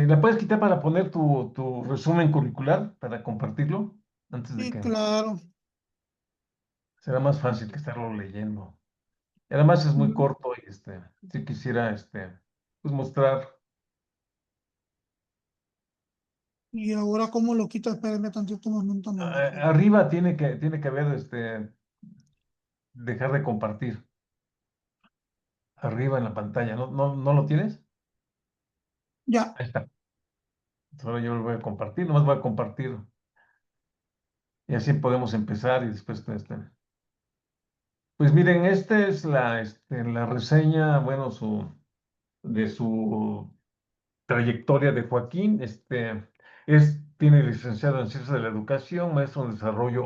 ¿La puedes quitar para poner tu resumen curricular para compartirlo? Antes de Sí, que claro. será más fácil que estarlo leyendo. Y además es muy Mm, corto y si quisiera pues mostrar. Y ahora, ¿cómo lo quito? Espérenme tantito un momento, no dejo. Arriba tiene que haber dejar de compartir. Arriba en la pantalla. ¿No lo tienes? Ya. Ahí está. Ahora yo lo voy a compartir, nomás voy a compartir. Y así podemos empezar y después Pues miren, esta es la reseña, bueno, de su trayectoria de Joaquín. Tiene licenciado en Ciencias de la Educación, maestro en Desarrollo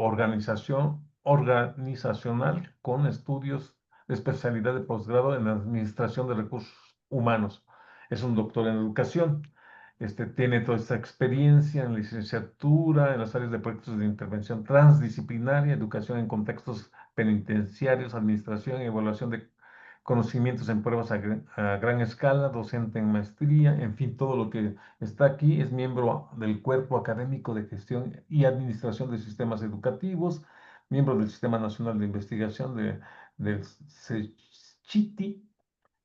Organizacional con estudios de especialidad de posgrado en Administración de Recursos Humanos. Es un doctor en Educación. Tiene toda esta experiencia en licenciatura, en las áreas de proyectos de intervención transdisciplinaria, educación en contextos penitenciarios, administración y evaluación de conocimientos en pruebas a gran escala, docente en maestría, en fin, todo lo que está aquí. Es miembro del Cuerpo Académico de Gestión y Administración de Sistemas Educativos, miembro del Sistema Nacional de Investigación del CECHITI,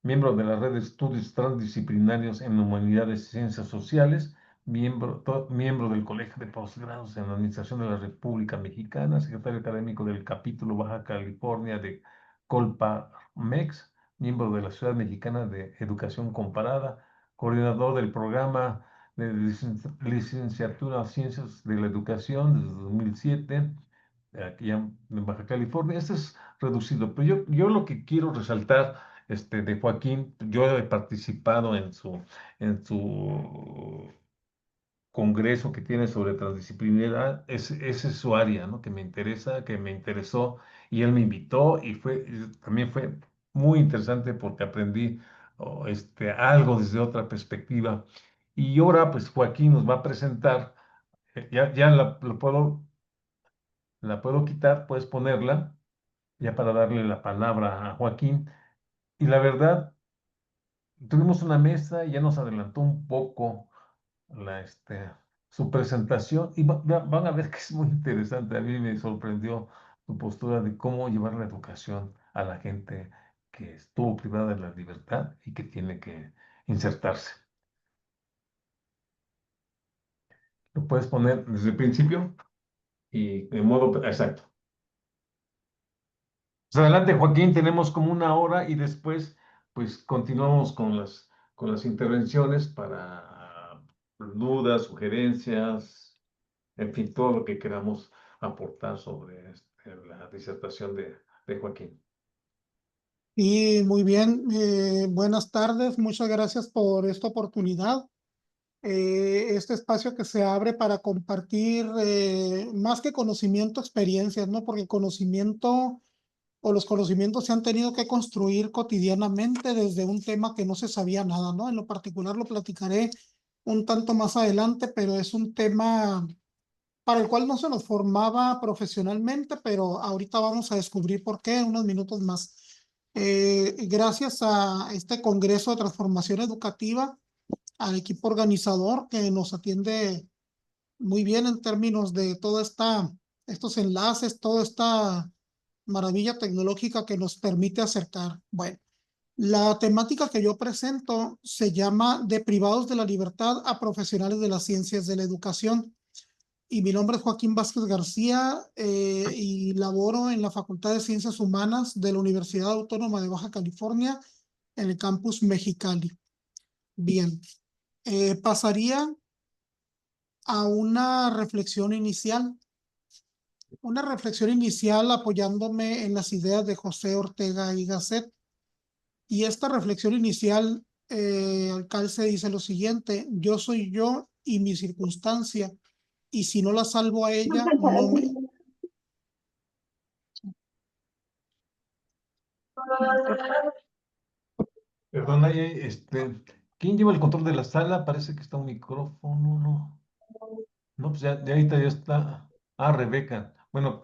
miembro de la Red de Estudios Transdisciplinarios en Humanidades y Ciencias Sociales, miembro del Colegio de Postgrados en Administración de la República Mexicana, secretario académico del capítulo Baja California de Colpamex, miembro de la Ciudad Mexicana de Educación Comparada, coordinador del programa de licenciatura en Ciencias de la Educación desde 2007, aquí en Baja California. Este es reducido, pero yo lo que quiero resaltar de Joaquín, yo he participado en su congreso que tiene sobre transdisciplinaridad. Ese es su área, ¿no? Que me interesa, que me interesó, y él me invitó también fue muy interesante porque aprendí algo desde otra perspectiva. Y ahora, pues Joaquín nos va a presentar, ya la puedo quitar, puedes ponerla, ya para darle la palabra a Joaquín. Y la verdad, tuvimos una mesa y ya nos adelantó un poco la, este, su presentación y van a ver que es muy interesante. A mí me sorprendió su postura de cómo llevar la educación a la gente que estuvo privada de la libertad y que tiene que insertarse. Lo puedes poner desde el principio y de modo exacto. Pues adelante, Joaquín, tenemos como una hora y después pues continuamos con las intervenciones para dudas, sugerencias, en fin, todo lo que queramos aportar sobre la disertación de Joaquín. Y muy bien, buenas tardes, muchas gracias por esta oportunidad. Este espacio que se abre para compartir más que conocimiento, experiencias, ¿no? Porque conocimiento o los conocimientos se han tenido que construir cotidianamente desde un tema que no se sabía nada, ¿no? En lo particular lo platicaré un tanto más adelante, pero es un tema para el cual no se nos formaba profesionalmente, pero ahorita vamos a descubrir por qué en unos minutos más. Gracias a este Congreso de Transformación Educativa, al equipo organizador que nos atiende muy bien en términos de estos enlaces, toda esta maravilla tecnológica que nos permite acercar. Bueno, la temática que yo presento se llama De privados de la libertad a profesionales de las ciencias de la educación. Y mi nombre es Joaquín Vázquez García y laboro en la Facultad de Ciencias Humanas de la Universidad Autónoma de Baja California en el campus Mexicali. Bien, pasaría a una reflexión inicial apoyándome en las ideas de José Ortega y Gasset. Y esta reflexión inicial, al calce dice lo siguiente: yo soy yo y mi circunstancia, y si no la salvo a ella, no me... Perdón, ¿quién lleva el control de la sala? Parece que está un micrófono, ¿no? No, pues ya ahorita ya está. Ah, Rebeca. Bueno,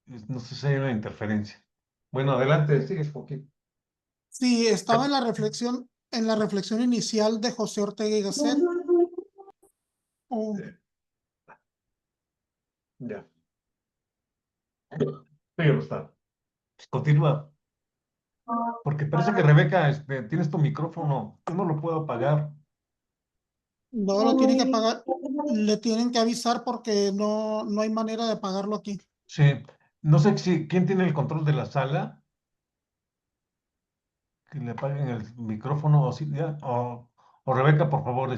no sé si hay una interferencia. Bueno, adelante, sigues, Joaquín. Sí, estaba en la reflexión inicial de José Ortega y Gasset, Oh, Ya. Pero está. Continúa. Porque parece que Rebeca, tienes tu micrófono. Yo no lo puedo apagar. no lo tiene que pagar, le tienen que avisar porque no hay manera de pagarlo aquí. Sí. No sé si quién tiene el control de la sala. Que le apaguen el micrófono o, o Rebeca, por favor,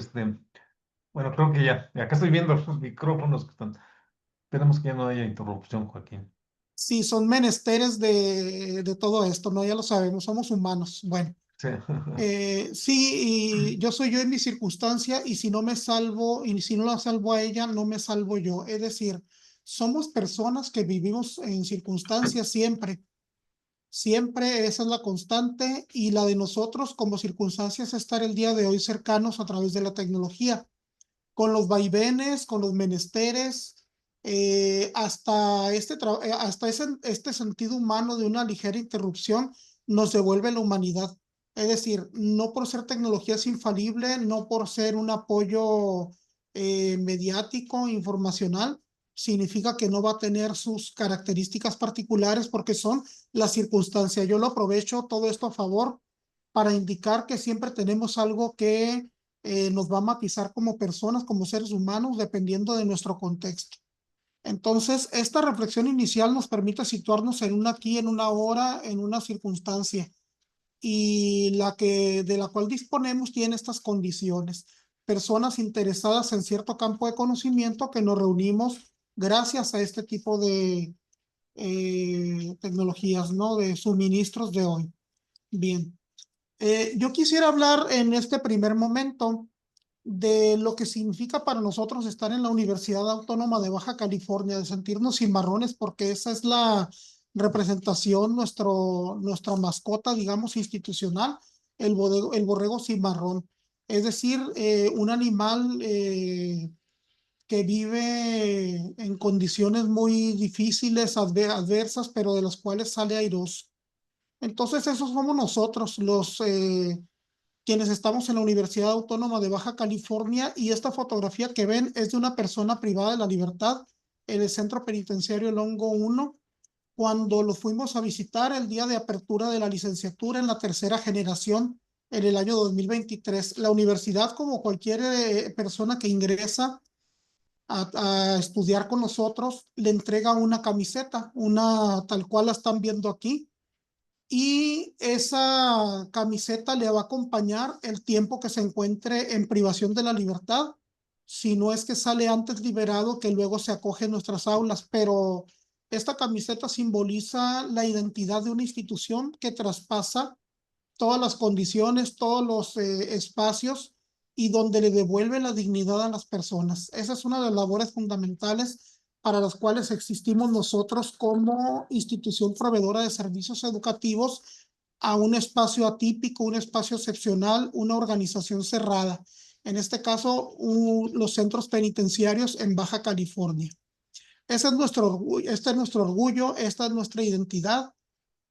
bueno, creo que ya. Acá estoy viendo los micrófonos que están. Esperemos que ya no haya interrupción, Joaquín. Sí, son menesteres de todo esto, ¿no? Ya lo sabemos, somos humanos. Bueno, Sí. sí, y yo soy yo en mi circunstancia y si no me salvo y si no la salvo a ella, no me salvo yo. Es decir, somos personas que vivimos en circunstancias siempre. Siempre esa es la constante y la de nosotros como circunstancias es estar el día de hoy cercanos a través de la tecnología, con los vaivenes, con los menesteres, hasta este sentido humano de una ligera interrupción nos devuelve la humanidad. Es decir, no por ser tecnologías infalible, no por ser un apoyo mediático, informacional, significa que no va a tener sus características particulares porque son las circunstancias. Yo lo aprovecho todo esto a favor para indicar que siempre tenemos algo que nos va a matizar como personas, como seres humanos, dependiendo de nuestro contexto. Entonces, esta reflexión inicial nos permite situarnos en un aquí, en una hora, en una circunstancia, y de la cual disponemos tiene estas condiciones. Personas interesadas en cierto campo de conocimiento que nos reunimos gracias a este tipo de tecnologías, ¿no? De suministros de hoy. Bien. Yo quisiera hablar en este primer momento de lo que significa para nosotros estar en la Universidad Autónoma de Baja California, de sentirnos cimarrones, porque esa es la representación, nuestra mascota, digamos, institucional, el borrego cimarrón. Es decir, un animal que vive en condiciones muy difíciles, adversas, pero de las cuales sale airoso. Entonces, esos somos nosotros, quienes estamos en la Universidad Autónoma de Baja California, y esta fotografía que ven es de una persona privada de la libertad en el Centro Penitenciario El Hongo 1, cuando lo fuimos a visitar el día de apertura de la licenciatura en la tercera generación en el año 2023. La universidad, como cualquier persona que ingresa a estudiar con nosotros, le entrega una camiseta, una tal cual la están viendo aquí, y esa camiseta le va a acompañar el tiempo que se encuentre en privación de la libertad, si no es que sale antes liberado, que luego se acoge en nuestras aulas, pero esta camiseta simboliza la identidad de una institución que traspasa todas las condiciones, todos los espacios y donde le devuelve la dignidad a las personas. Esa es una de las labores fundamentales para las cuales existimos nosotros como institución proveedora de servicios educativos a un espacio atípico, un espacio excepcional, una organización cerrada. En este caso, los centros penitenciarios en Baja California. Ese es nuestro orgullo, este es nuestro orgullo, esta es nuestra identidad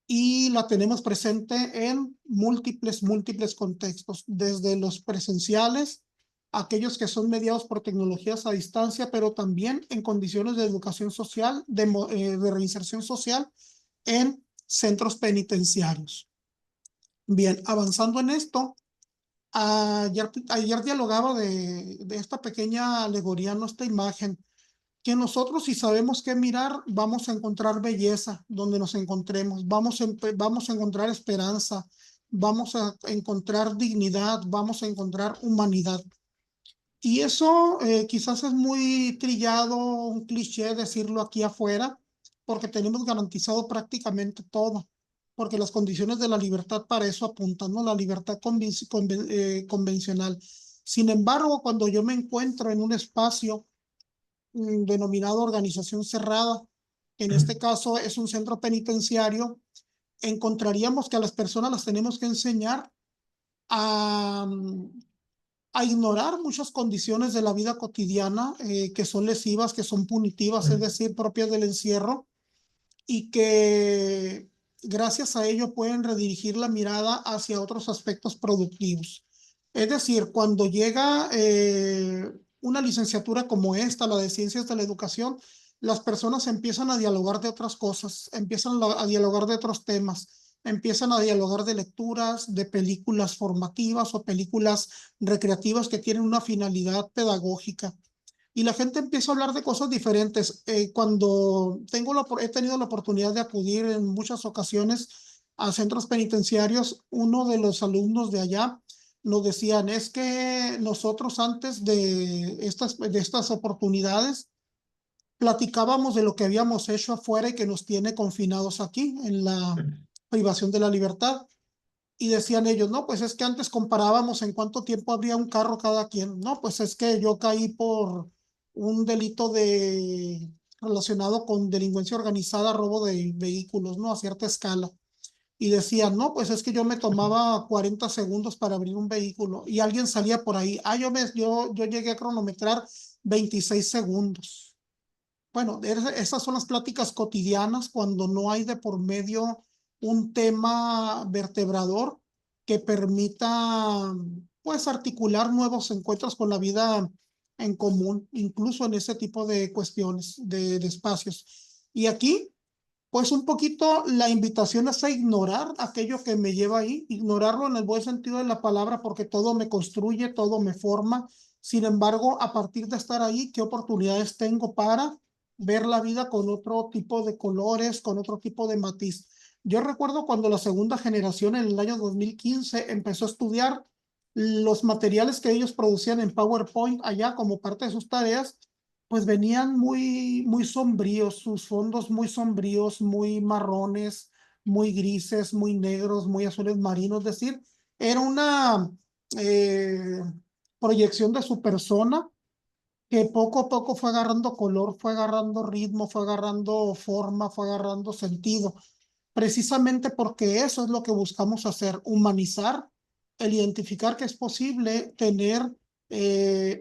y la tenemos presente en múltiples contextos, desde los presenciales, aquellos que son mediados por tecnologías a distancia, pero también en condiciones de educación social, de reinserción social en centros penitenciarios. Bien, avanzando en esto, ayer dialogaba de esta pequeña alegoría, ¿no? Esta imagen que nosotros si sabemos qué mirar, vamos a encontrar belleza donde nos encontremos, vamos a encontrar esperanza, vamos a encontrar dignidad, vamos a encontrar humanidad. Y eso quizás es muy trillado, un cliché decirlo aquí afuera, porque tenemos garantizado prácticamente todo, porque las condiciones de la libertad para eso apuntan, ¿no? La libertad convencional. Sin embargo, cuando yo me encuentro en un espacio denominado organización cerrada, que en este caso es un centro penitenciario, encontraríamos que a las personas las tenemos que enseñar a, a ignorar muchas condiciones de la vida cotidiana que son lesivas, que son punitivas, es decir, propias del encierro, y que gracias a ello pueden redirigir la mirada hacia otros aspectos productivos. Es decir, cuando llega una licenciatura como esta, la de Ciencias de la Educación, las personas empiezan a dialogar de otras cosas, empiezan a dialogar de otros temas, empiezan a dialogar de lecturas, de películas formativas o películas recreativas que tienen una finalidad pedagógica. Y la gente empieza a hablar de cosas diferentes. Cuando he tenido la oportunidad de acudir en muchas ocasiones a centros penitenciarios, uno de los alumnos de allá nos decían, es que nosotros antes de estas oportunidades platicábamos de lo que habíamos hecho afuera y que nos tiene confinados aquí en la privación de la libertad. Y decían ellos, no, pues es que antes comparábamos en cuánto tiempo habría un carro cada quien. No, pues es que yo caí por un delito relacionado con delincuencia organizada, robo de vehículos, ¿no? A cierta escala. Y decían, no, pues es que yo me tomaba 40 segundos para abrir un vehículo y alguien salía por ahí. Ah, yo llegué a cronometrar 26 segundos. Bueno, esas son las pláticas cotidianas cuando no hay de por medio un tema vertebrador que permita, pues, articular nuevos encuentros con la vida en común, incluso en ese tipo de cuestiones, de espacios. Y aquí, pues, un poquito la invitación es a ignorar aquello que me lleva ahí, ignorarlo en el buen sentido de la palabra, porque todo me construye, todo me forma. Sin embargo, a partir de estar ahí, ¿qué oportunidades tengo para ver la vida con otro tipo de colores, con otro tipo de matiz? Yo recuerdo cuando la segunda generación en el año 2015 empezó a estudiar los materiales que ellos producían en PowerPoint allá como parte de sus tareas, pues venían muy sombríos, sus fondos muy sombríos, muy marrones, muy grises, muy negros, muy azules marinos, es decir, era una eh, proyección de su persona que poco a poco fue agarrando color, fue agarrando ritmo, fue agarrando forma, fue agarrando sentido, precisamente porque eso es lo que buscamos hacer, humanizar, el identificar que es posible tener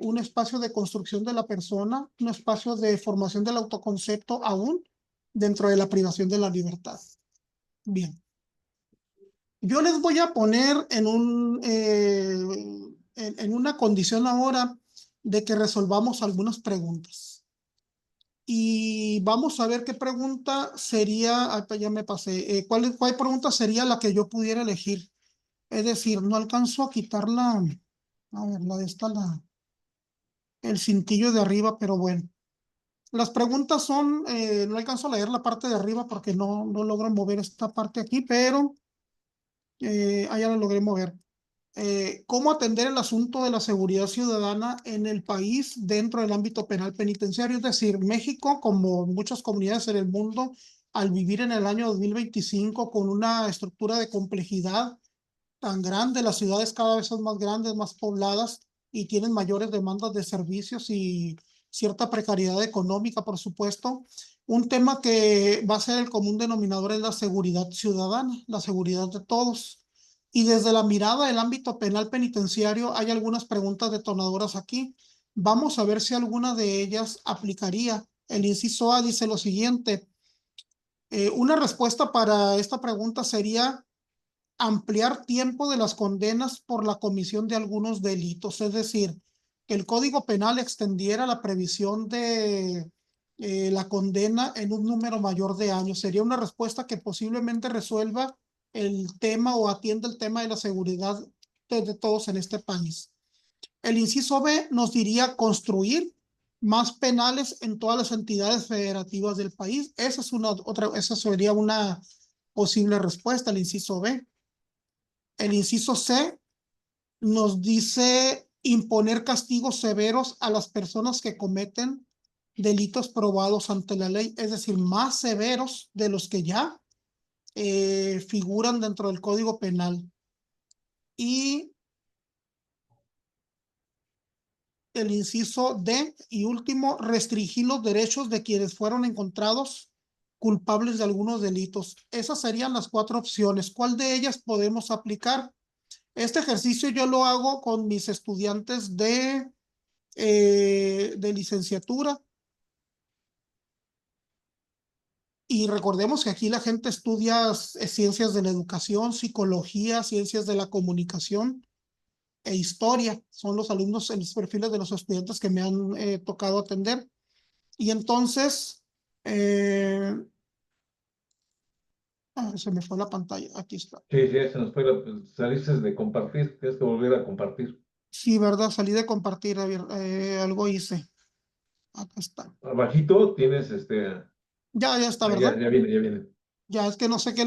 un espacio de construcción de la persona, un espacio de formación del autoconcepto aún dentro de la privación de la libertad. Bien, yo les voy a poner en una condición ahora de que resolvamos algunas preguntas. Y vamos a ver qué pregunta sería, pues ya me pasé, ¿cuál pregunta sería la que yo pudiera elegir? Es decir, no alcanzo a quitar a ver, la de esta, el cintillo de arriba, pero bueno. Las preguntas son, no alcanzo a leer la parte de arriba porque no logro mover esta parte aquí, pero ya la logré mover. ¿Cómo atender el asunto de la seguridad ciudadana en el país dentro del ámbito penal penitenciario? Es decir, México, como muchas comunidades en el mundo, al vivir en el año 2025 con una estructura de complejidad tan grande, las ciudades cada vez son más grandes, más pobladas y tienen mayores demandas de servicios y cierta precariedad económica, por supuesto. Un tema que va a ser el común denominador es la seguridad ciudadana, la seguridad de todos. Y desde la mirada del ámbito penal penitenciario hay algunas preguntas detonadoras aquí. Vamos a ver si alguna de ellas aplicaría. El inciso A dice lo siguiente. Una respuesta para esta pregunta sería ampliar tiempo de las condenas por la comisión de algunos delitos, es decir, que el Código Penal extendiera la previsión de la condena en un número mayor de años. Sería una respuesta que posiblemente resuelva el tema o atienda el tema de la seguridad de todos en este país. El inciso B nos diría construir más penales en todas las entidades federativas del país. Esa sería una posible respuesta, el inciso B. El inciso C nos dice imponer castigos severos a las personas que cometen delitos probados ante la ley, es decir, más severos de los que ya figuran dentro del Código Penal. Y el inciso D y último, restringir los derechos de quienes fueron encontrados culpables de algunos delitos. Esas serían las cuatro opciones. ¿Cuál de ellas podemos aplicar? Este ejercicio yo lo hago con mis estudiantes de licenciatura. Y recordemos que aquí la gente estudia ciencias de la educación, psicología, ciencias de la comunicación. e historia. Son los alumnos en los perfiles de los estudiantes que me han tocado atender. Y entonces, se me fue la pantalla, aquí está. Sí, sí, se nos fue saliste de compartir, tienes que volver a compartir. Sí, ¿verdad? Salí de compartir, algo hice. Acá está. Abajito tienes Ya está, ya, ¿verdad? ya viene, ya viene. Ya es que no sé qué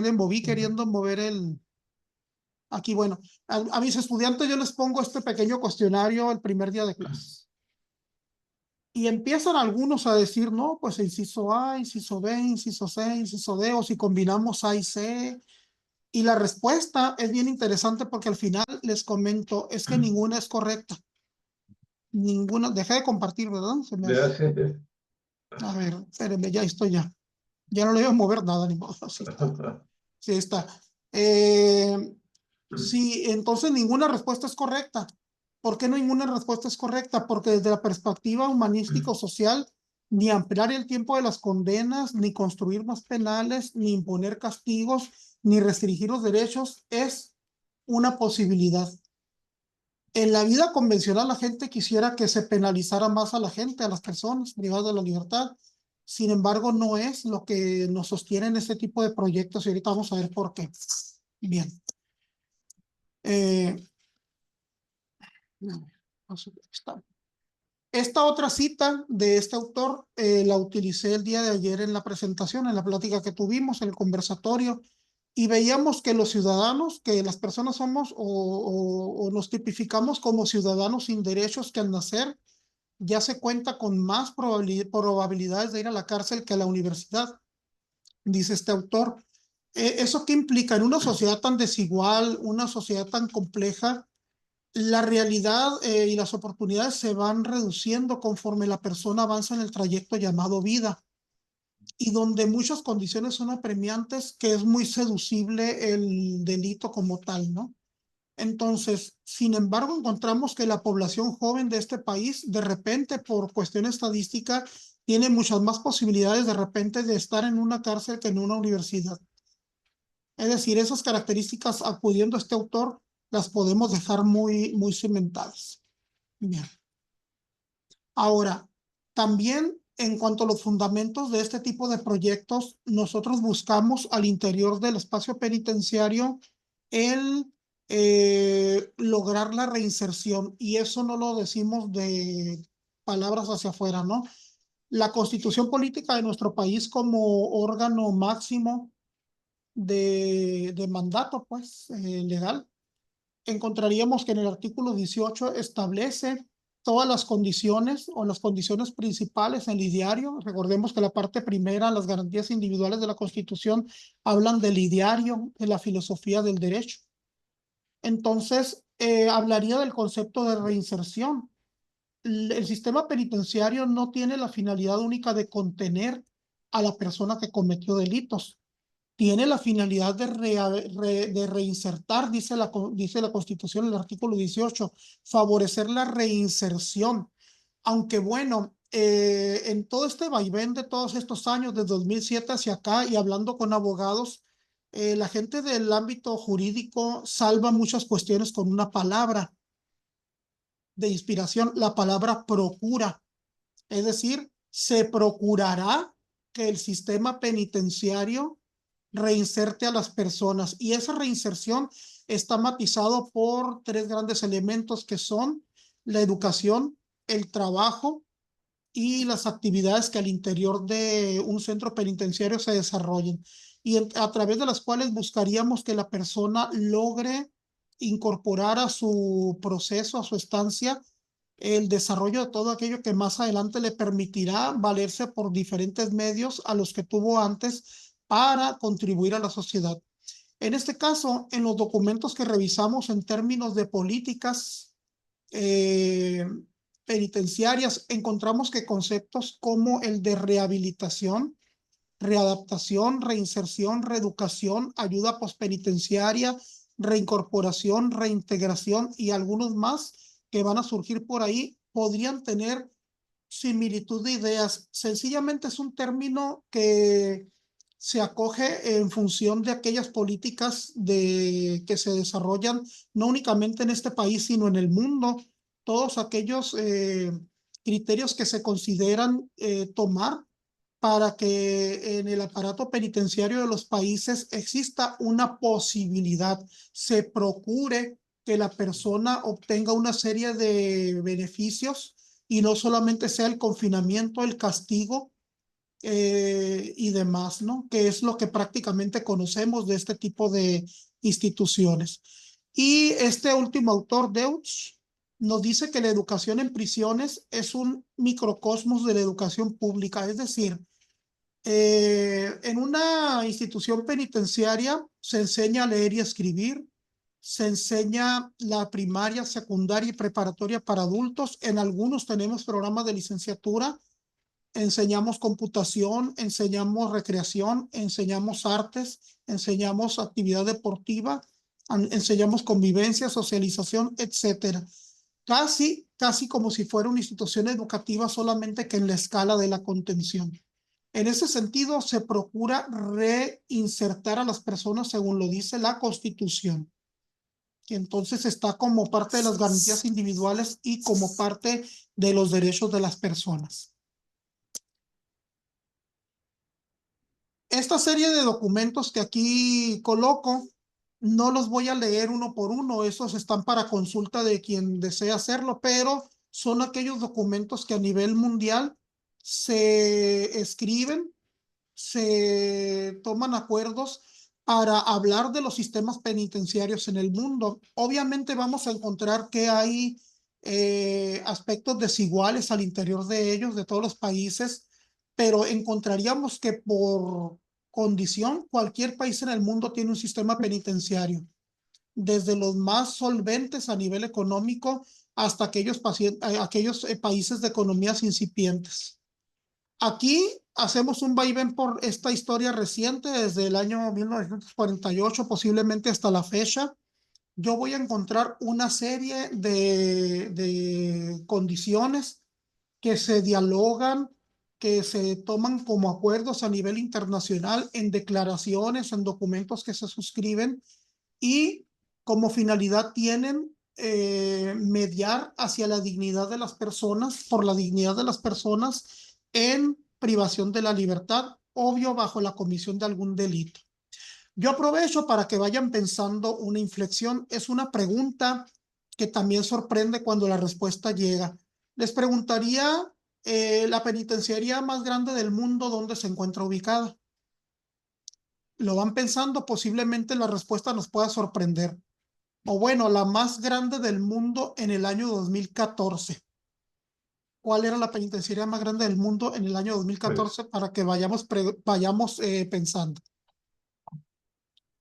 le moví queriendo mover el... Aquí, bueno, a mis estudiantes yo les pongo este pequeño cuestionario el primer día de clases. Y empiezan algunos a decir, no, pues inciso A, inciso B, inciso C, inciso D, o si combinamos A y C. Y la respuesta es bien interesante porque al final les comento, es que ninguna es correcta. Ninguna, dejé de compartir, ¿verdad? Se me Le hace. hace. A ver, espérenme, ya estoy ya. Ya no le voy a mover nada, ni modo. Así está. Sí está. Sí, entonces ninguna respuesta es correcta. ¿Por qué no ninguna respuesta es correcta? Porque desde la perspectiva humanístico-social, ni ampliar el tiempo de las condenas, ni construir más penales, ni imponer castigos, ni restringir los derechos es una posibilidad. En la vida convencional la gente quisiera que se penalizara más a la gente, a las personas privadas de la libertad. Sin embargo, no es lo que nos sostiene en este tipo de proyectos y ahorita vamos a ver por qué. Bien. Eh, está. Esta otra cita de este autor la utilicé el día de ayer en la presentación, en la plática que tuvimos, en el conversatorio, y veíamos que los ciudadanos, que las personas somos o nos tipificamos como ciudadanos sin derechos que al nacer ya se cuenta con más probabilidades de ir a la cárcel que a la universidad, dice este autor. ¿Eso qué implica? En una sociedad tan desigual, una sociedad tan compleja, la realidad y las oportunidades se van reduciendo conforme la persona avanza en el trayecto llamado vida y donde muchas condiciones son apremiantes, que es muy seducible el delito como tal, ¿no? Entonces, sin embargo, encontramos que la población joven de este país, de repente, por cuestión estadística, tiene muchas más posibilidades de repente de estar en una cárcel que en una universidad. Es decir, esas características, acudiendo a este autor, las podemos dejar muy cimentadas. Bien. Ahora, también en cuanto a los fundamentos de este tipo de proyectos, nosotros buscamos al interior del espacio penitenciario el lograr la reinserción, y eso no lo decimos de palabras hacia afuera, ¿no? La constitución política de nuestro país como órgano máximo de mandato, pues, legal, encontraríamos que en el artículo 18 establece todas las condiciones o las condiciones principales en el ideario. Recordemos que la parte primera, las garantías individuales de la Constitución, hablan del ideario, de la filosofía del derecho. Entonces, hablaría del concepto de reinserción. El sistema penitenciario no tiene la finalidad única de contener a la persona que cometió delitos, tiene la finalidad de reinsertar, dice la Constitución en el artículo 18, favorecer la reinserción. Aunque bueno, en todo este vaivén de todos estos años, de 2007 hacia acá, y hablando con abogados, la gente del ámbito jurídico salva muchas cuestiones con una palabra de inspiración, la palabra procura. Es decir, se procurará que el sistema penitenciario reinserte a las personas. Y esa reinserción está matizado por tres grandes elementos que son la educación, el trabajo y las actividades que al interior de un centro penitenciario se desarrollen. Y a través de las cuales buscaríamos que la persona logre incorporar a su proceso, a su estancia, el desarrollo de todo aquello que más adelante le permitirá valerse por diferentes medios a los que tuvo antes para contribuir a la sociedad. En este caso, en los documentos que revisamos en términos de políticas eh, penitenciarias, encontramos que conceptos como el de rehabilitación, readaptación, reinserción, reeducación, ayuda postpenitenciaria, reincorporación, reintegración y algunos más que van a surgir por ahí, podrían tener similitud de ideas. Sencillamente es un término que se acoge en función de aquellas políticas que se desarrollan no únicamente en este país, sino en el mundo. Todos aquellos criterios que se consideran tomar para que en el aparato penitenciario de los países exista una posibilidad, se procure que la persona obtenga una serie de beneficios y no solamente sea el confinamiento, el castigo y demás, ¿no? Que es lo que prácticamente conocemos de este tipo de instituciones. Y este último autor, Deutsch, nos dice que la educación en prisiones es un microcosmos de la educación pública, es decir, en una institución penitenciaria se enseña a leer y a escribir, se enseña la primaria, secundaria y preparatoria para adultos. En algunos tenemos programas de licenciatura, enseñamos computación, enseñamos recreación, enseñamos artes, enseñamos actividad deportiva, enseñamos convivencia, socialización, etcétera. Casi como si fuera una institución educativa, solamente que en la escala de la contención. En ese sentido, se procura reinsertar a las personas según lo dice la Constitución. Y entonces está como parte de las garantías individuales y como parte de los derechos de las personas. Esta serie de documentos que aquí coloco, no los voy a leer uno por uno, esos están para consulta de quien desea hacerlo, pero son aquellos documentos que a nivel mundial se escriben, se toman acuerdos para hablar de los sistemas penitenciarios en el mundo. Obviamente vamos a encontrar que hay aspectos desiguales al interior de ellos, de todos los países, pero encontraríamos que por condición, cualquier país en el mundo tiene un sistema penitenciario, desde los más solventes a nivel económico hasta aquellos países de economías incipientes. Aquí hacemos un vaivén por esta historia reciente, desde el año 1948, posiblemente hasta la fecha. Yo voy a encontrar una serie de condiciones que se dialogan, que se toman como acuerdos a nivel internacional en declaraciones, en documentos que se suscriben y como finalidad tienen mediar hacia la dignidad de las personas, por la dignidad de las personas en privación de la libertad, obvio bajo la comisión de algún delito. Yo aprovecho para que vayan pensando una inflexión. Es una pregunta que también sorprende cuando la respuesta llega. Les preguntaría, la penitenciaría más grande del mundo, ¿dónde se encuentra ubicada? Lo van pensando, posiblemente la respuesta nos pueda sorprender. O bueno, la más grande del mundo en el año 2014. ¿Cuál era la penitenciaría más grande del mundo en el año 2014 para que vayamos pensando?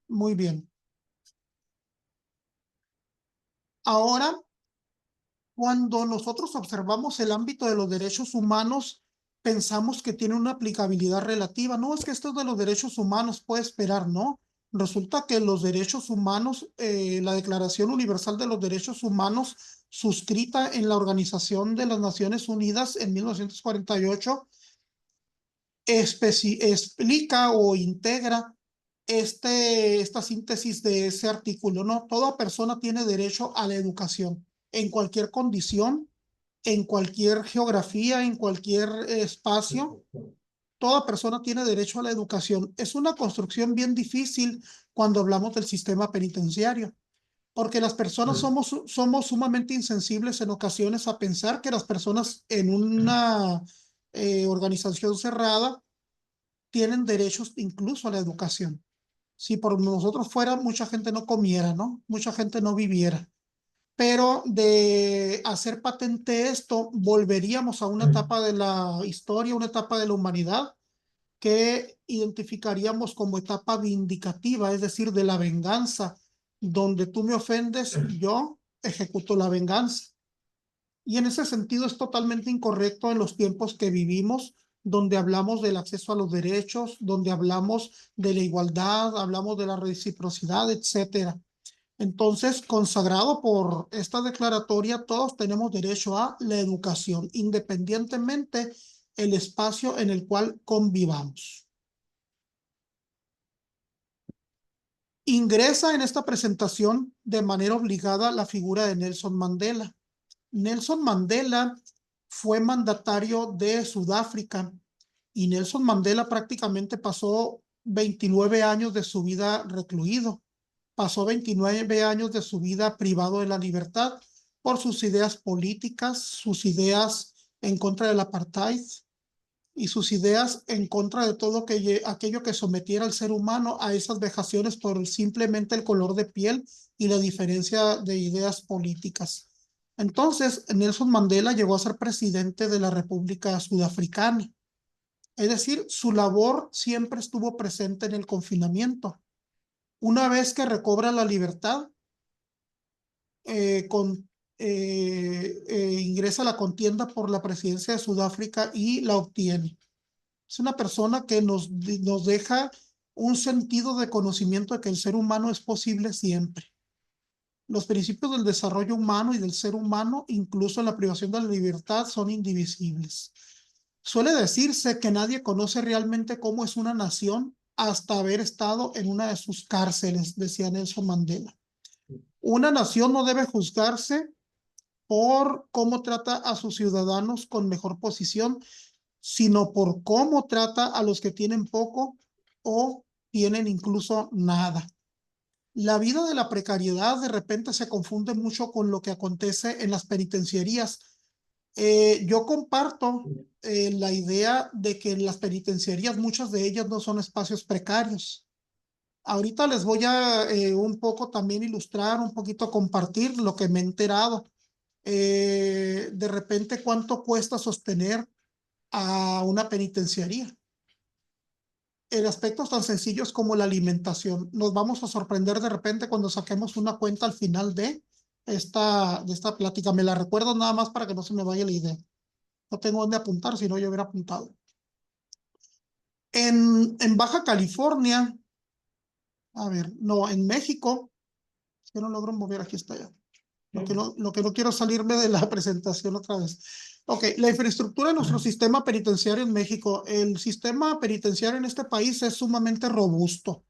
Muy bien. Ahora, cuando nosotros observamos el ámbito de los derechos humanos, pensamos que tiene una aplicabilidad relativa. No, es que esto de los derechos humanos puede esperar, ¿no? Resulta que los derechos humanos, la Declaración Universal de los Derechos Humanos, suscrita en la Organización de las Naciones Unidas en 1948, explica o integra esta síntesis de ese artículo, ¿no? Toda persona tiene derecho a la educación en cualquier condición, en cualquier geografía, en cualquier espacio. Toda persona tiene derecho a la educación. Es una construcción bien difícil cuando hablamos del sistema penitenciario, porque las personas somos sumamente insensibles en ocasiones a pensar que las personas en una organización cerrada tienen derechos incluso a la educación. Si por nosotros fuera, mucha gente no comiera, ¿no? Mucha gente no viviera. Pero de hacer patente esto, volveríamos a una etapa de la historia, una etapa de la humanidad que identificaríamos como etapa vindicativa, es decir, de la venganza, donde tú me ofendes, yo ejecuto la venganza. Y en ese sentido es totalmente incorrecto en los tiempos que vivimos, donde hablamos del acceso a los derechos, donde hablamos de la igualdad, hablamos de la reciprocidad, etcétera. Entonces, consagrado por esta declaratoria, todos tenemos derecho a la educación, independientemente el espacio en el cual convivamos. Ingresa en esta presentación de manera obligada la figura de Nelson Mandela. Nelson Mandela fue mandatario de Sudáfrica y Nelson Mandela prácticamente pasó 29 años de su vida recluido. Pasó 29 años de su vida privado de la libertad por sus ideas políticas, sus ideas en contra del apartheid y sus ideas en contra de todo aquello que sometiera al ser humano a esas vejaciones por simplemente el color de piel y la diferencia de ideas políticas. Entonces, Nelson Mandela llegó a ser presidente de la República Sudafricana. Es decir, su labor siempre estuvo presente en el confinamiento. Una vez que recobra la libertad, ingresa a la contienda por la presidencia de Sudáfrica y la obtiene. Es una persona que nos deja un sentido de conocimiento de que el ser humano es posible siempre. Los principios del desarrollo humano y del ser humano, incluso en la privación de la libertad, son indivisibles. Suele decirse que nadie conoce realmente cómo es una nación hasta haber estado en una de sus cárceles, decía Nelson Mandela. Una nación no debe juzgarse por cómo trata a sus ciudadanos con mejor posición, sino por cómo trata a los que tienen poco o tienen incluso nada. La vida de la precariedad de repente se confunde mucho con lo que acontece en las penitenciarías. Yo comparto la idea de que en las penitenciarías muchas de ellas no son espacios precarios. Ahorita les voy a un poco también ilustrar, un poquito compartir lo que me he enterado. De repente, ¿cuánto cuesta sostener a una penitenciaría? En aspectos tan sencillos como la alimentación. Nos vamos a sorprender de repente cuando saquemos una cuenta al final de esta plática. Me la recuerdo nada más para que no se me vaya la idea. No tengo dónde apuntar, si no yo hubiera apuntado. En Baja California, a ver, no, en México, yo no logro mover, aquí está ya. Lo que no quiero salirme de la presentación otra vez. Ok, la infraestructura de nuestro sistema penitenciario en México. El sistema penitenciario en este país es sumamente robusto.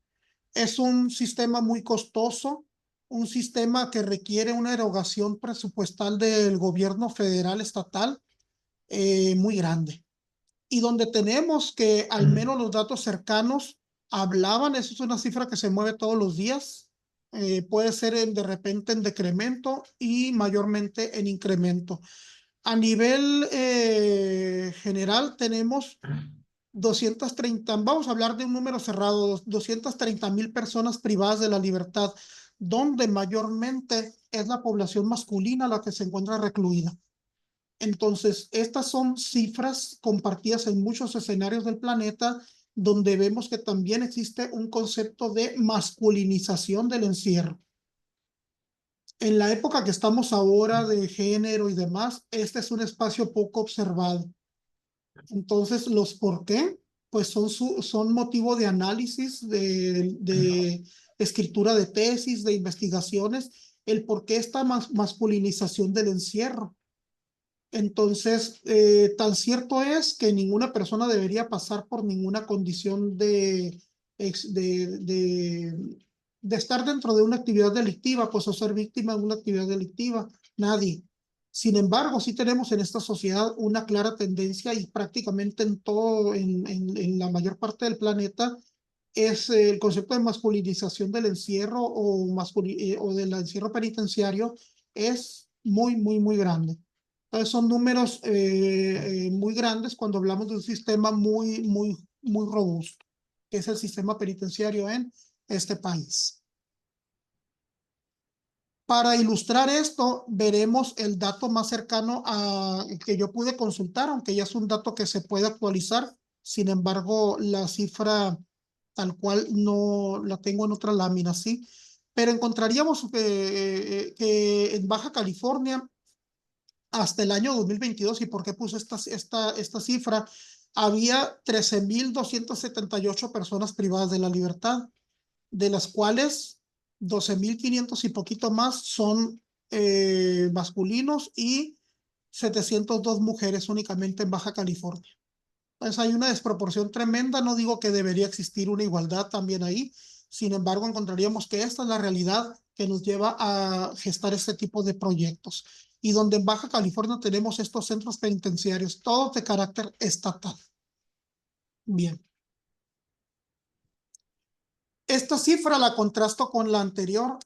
Es un sistema muy costoso, un sistema que requiere una erogación presupuestal del gobierno federal, estatal, muy grande. Y donde tenemos que al menos los datos cercanos hablaban, eso es una cifra que se mueve todos los días, puede ser de repente en decremento y mayormente en incremento. A nivel general tenemos 230, vamos a hablar de un número cerrado, 230,000 personas privadas de la libertad, donde mayormente es la población masculina la que se encuentra recluida. Entonces, estas son cifras compartidas en muchos escenarios del planeta, donde vemos que también existe un concepto de masculinización del encierro. En la época que estamos ahora de género y demás, este es un espacio poco observado. Entonces, los por qué, pues son motivo de análisis, de escritura de tesis, de investigaciones, el por qué esta masculinización del encierro. Entonces, tan cierto es que ninguna persona debería pasar por ninguna condición de estar dentro de una actividad delictiva, pues o ser víctima de una actividad delictiva. Nadie. Sin embargo, sí tenemos en esta sociedad una clara tendencia y prácticamente en todo, en la mayor parte del planeta, es el concepto de masculinización del encierro o del encierro penitenciario es muy, muy, muy grande. Entonces son números muy grandes cuando hablamos de un sistema muy, muy, muy robusto, que es el sistema penitenciario en este país. Para ilustrar esto, veremos el dato más cercano a que yo pude consultar, aunque ya es un dato que se puede actualizar. Sin embargo, la cifra tal cual no la tengo en otra lámina, ¿sí? Pero encontraríamos que en Baja California, hasta el año 2022, ¿y por qué puse esta cifra? Había 13,278 personas privadas de la libertad, de las cuales 12,500 y poquito más son masculinos y 702 mujeres únicamente en Baja California. Entonces hay una desproporción tremenda, no digo que debería existir una igualdad también ahí, Sin embargo, encontraríamos que esta es la realidad que nos lleva a gestar este tipo de proyectos. Y donde en Baja California tenemos estos centros penitenciarios, todos de carácter estatal. Bien. Esta cifra la contrasto con la anterior,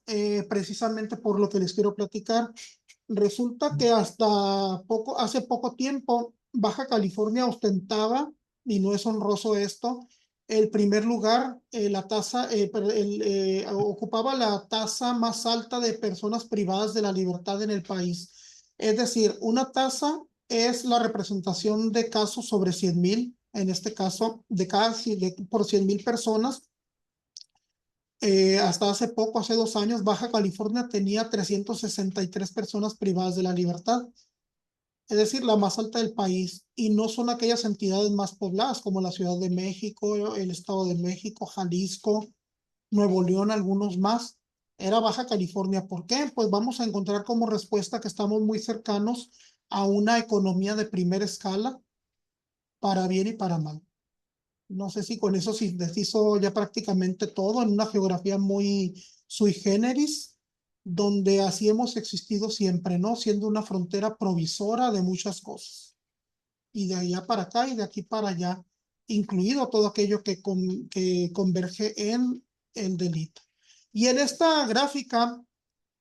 precisamente por lo que les quiero platicar. Resulta que hace poco tiempo, Baja California ostentaba, y no es honroso esto, el primer lugar, ocupaba la tasa más alta de personas privadas de la libertad en el país. Es decir, una tasa es la representación de casos sobre 100,000, en este caso, por 100,000 personas. Hasta hace poco, hace 2 años, Baja California tenía 363 personas privadas de la libertad, es decir, la más alta del país, y no son aquellas entidades más pobladas como la Ciudad de México, el Estado de México, Jalisco, Nuevo León, algunos más. Era Baja California. ¿Por qué? Pues vamos a encontrar como respuesta que estamos muy cercanos a una economía de primera escala, para bien y para mal. No sé si con eso sintetizo ya prácticamente todo en una geografía muy sui generis, donde así hemos existido siempre, ¿no? Siendo una frontera provisora de muchas cosas. Y de allá para acá y de aquí para allá, incluido todo aquello que converge en el delito. Y en esta gráfica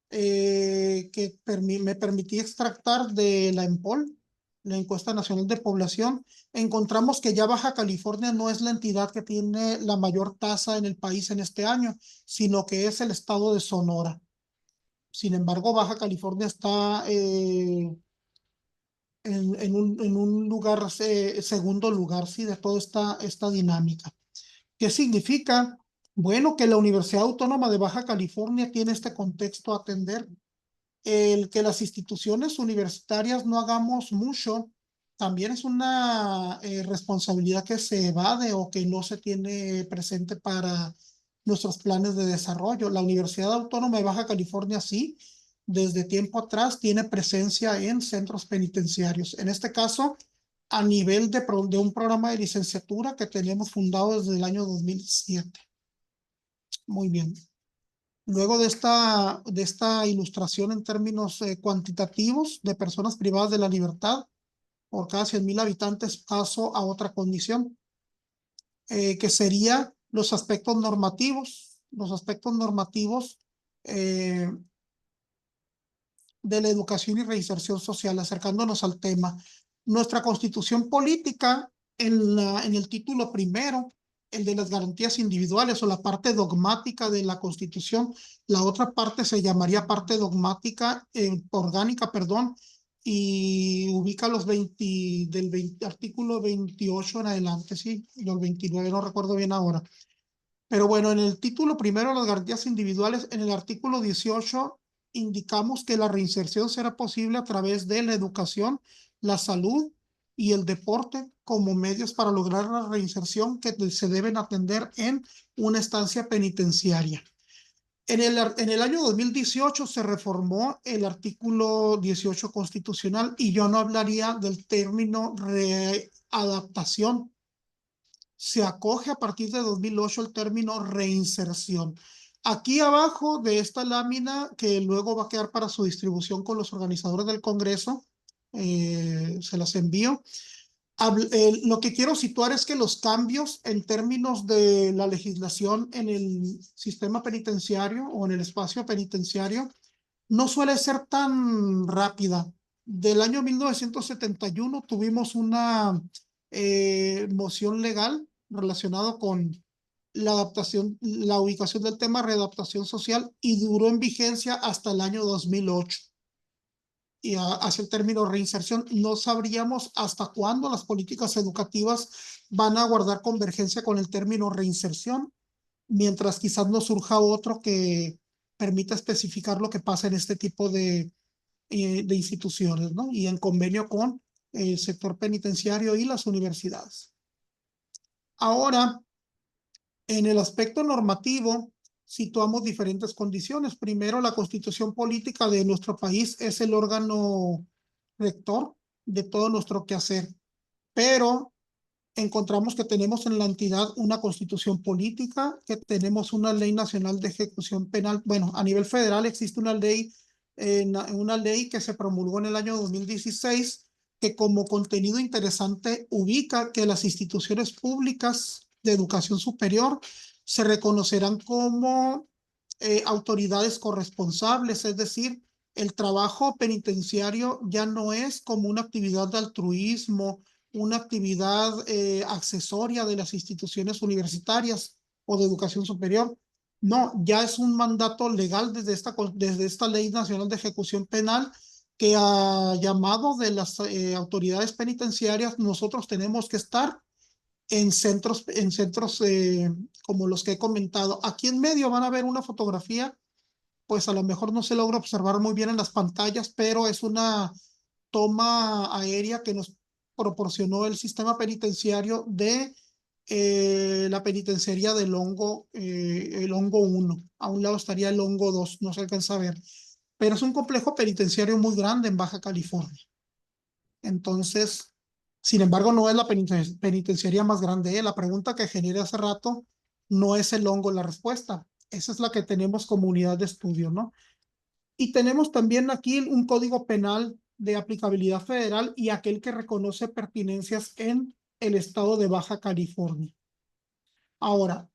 que me permití extractar de la EMPOL, la Encuesta Nacional de Población, encontramos que ya Baja California no es la entidad que tiene la mayor tasa en el país en este año, sino que es el estado de Sonora. Sin embargo, Baja California está en un lugar, segundo lugar, ¿sí? De toda esta dinámica. ¿Qué significa? Bueno, que la Universidad Autónoma de Baja California tiene este contexto a atender. El que las instituciones universitarias no hagamos mucho también es una responsabilidad que se evade o que no se tiene presente para nuestros planes de desarrollo. La Universidad Autónoma de Baja California sí, desde tiempo atrás tiene presencia en centros penitenciarios. En este caso, a nivel de un programa de licenciatura que tenemos fundado desde el año 2007. Muy bien. Luego de esta ilustración en términos cuantitativos de personas privadas de la libertad, por cada 100,000 habitantes paso a otra condición, que sería los aspectos normativos. Los aspectos normativos de la educación y reinserción social, acercándonos al tema. Nuestra constitución política, en el título primero, el de las garantías individuales o la parte dogmática de la Constitución, la otra parte se llamaría parte dogmática, orgánica, perdón, y ubica los del artículo 28 en adelante, sí, y los 29, no recuerdo bien ahora. Pero bueno, en el título primero, las garantías individuales, en el artículo 18, indicamos que la reinserción será posible a través de la educación, la salud y el deporte como medios para lograr la reinserción que se deben atender en una estancia penitenciaria. En el año 2018 se reformó el artículo 18 constitucional y yo no hablaría del término readaptación. Se acoge a partir de 2008 el término reinserción. Aquí abajo de esta lámina, que luego va a quedar para su distribución con los organizadores del Congreso, se las envío. Lo que quiero situar es que los cambios en términos de la legislación en el sistema penitenciario o en el espacio penitenciario no suele ser tan rápida. Del año 1971 tuvimos una moción legal relacionada con la adaptación, la ubicación del tema readaptación social y duró en vigencia hasta el año 2008. Y hacia el término reinserción, no sabríamos hasta cuándo las políticas educativas van a guardar convergencia con el término reinserción, mientras quizás no surja otro que permita especificar lo que pasa en este tipo de instituciones, ¿no? Y en convenio con el sector penitenciario y las universidades. Ahora, en el aspecto normativo, situamos diferentes condiciones. Primero, la constitución política de nuestro país es el órgano rector de todo nuestro quehacer, pero encontramos que tenemos en la entidad una constitución política, que tenemos una ley nacional de ejecución penal. Bueno, a nivel federal existe una ley que se promulgó en el año 2016, que como contenido interesante ubica que las instituciones públicas de educación superior se reconocerán como autoridades corresponsables, es decir, el trabajo penitenciario ya no es como una actividad de altruismo, una actividad accesoria de las instituciones universitarias o de educación superior. No, ya es un mandato legal desde esta Ley Nacional de Ejecución Penal, que a llamado de las autoridades penitenciarias nosotros tenemos que estar en centros como los que he comentado. Aquí en medio van a ver una fotografía, pues a lo mejor no se logra observar muy bien en las pantallas, pero es una toma aérea que nos proporcionó el sistema penitenciario de la penitenciaría del hongo, el hongo 1. A un lado estaría el hongo 2, no se alcanza a ver. Pero es un complejo penitenciario muy grande en Baja California. Entonces, sin embargo, no es la penitenciaría más grande. La pregunta que generé hace rato no es el hongo la respuesta. Esa es la que tenemos como unidad de estudio, ¿no? Y tenemos también aquí un código penal de aplicabilidad federal y aquel que reconoce pertinencias en el estado de Baja California. Ahora,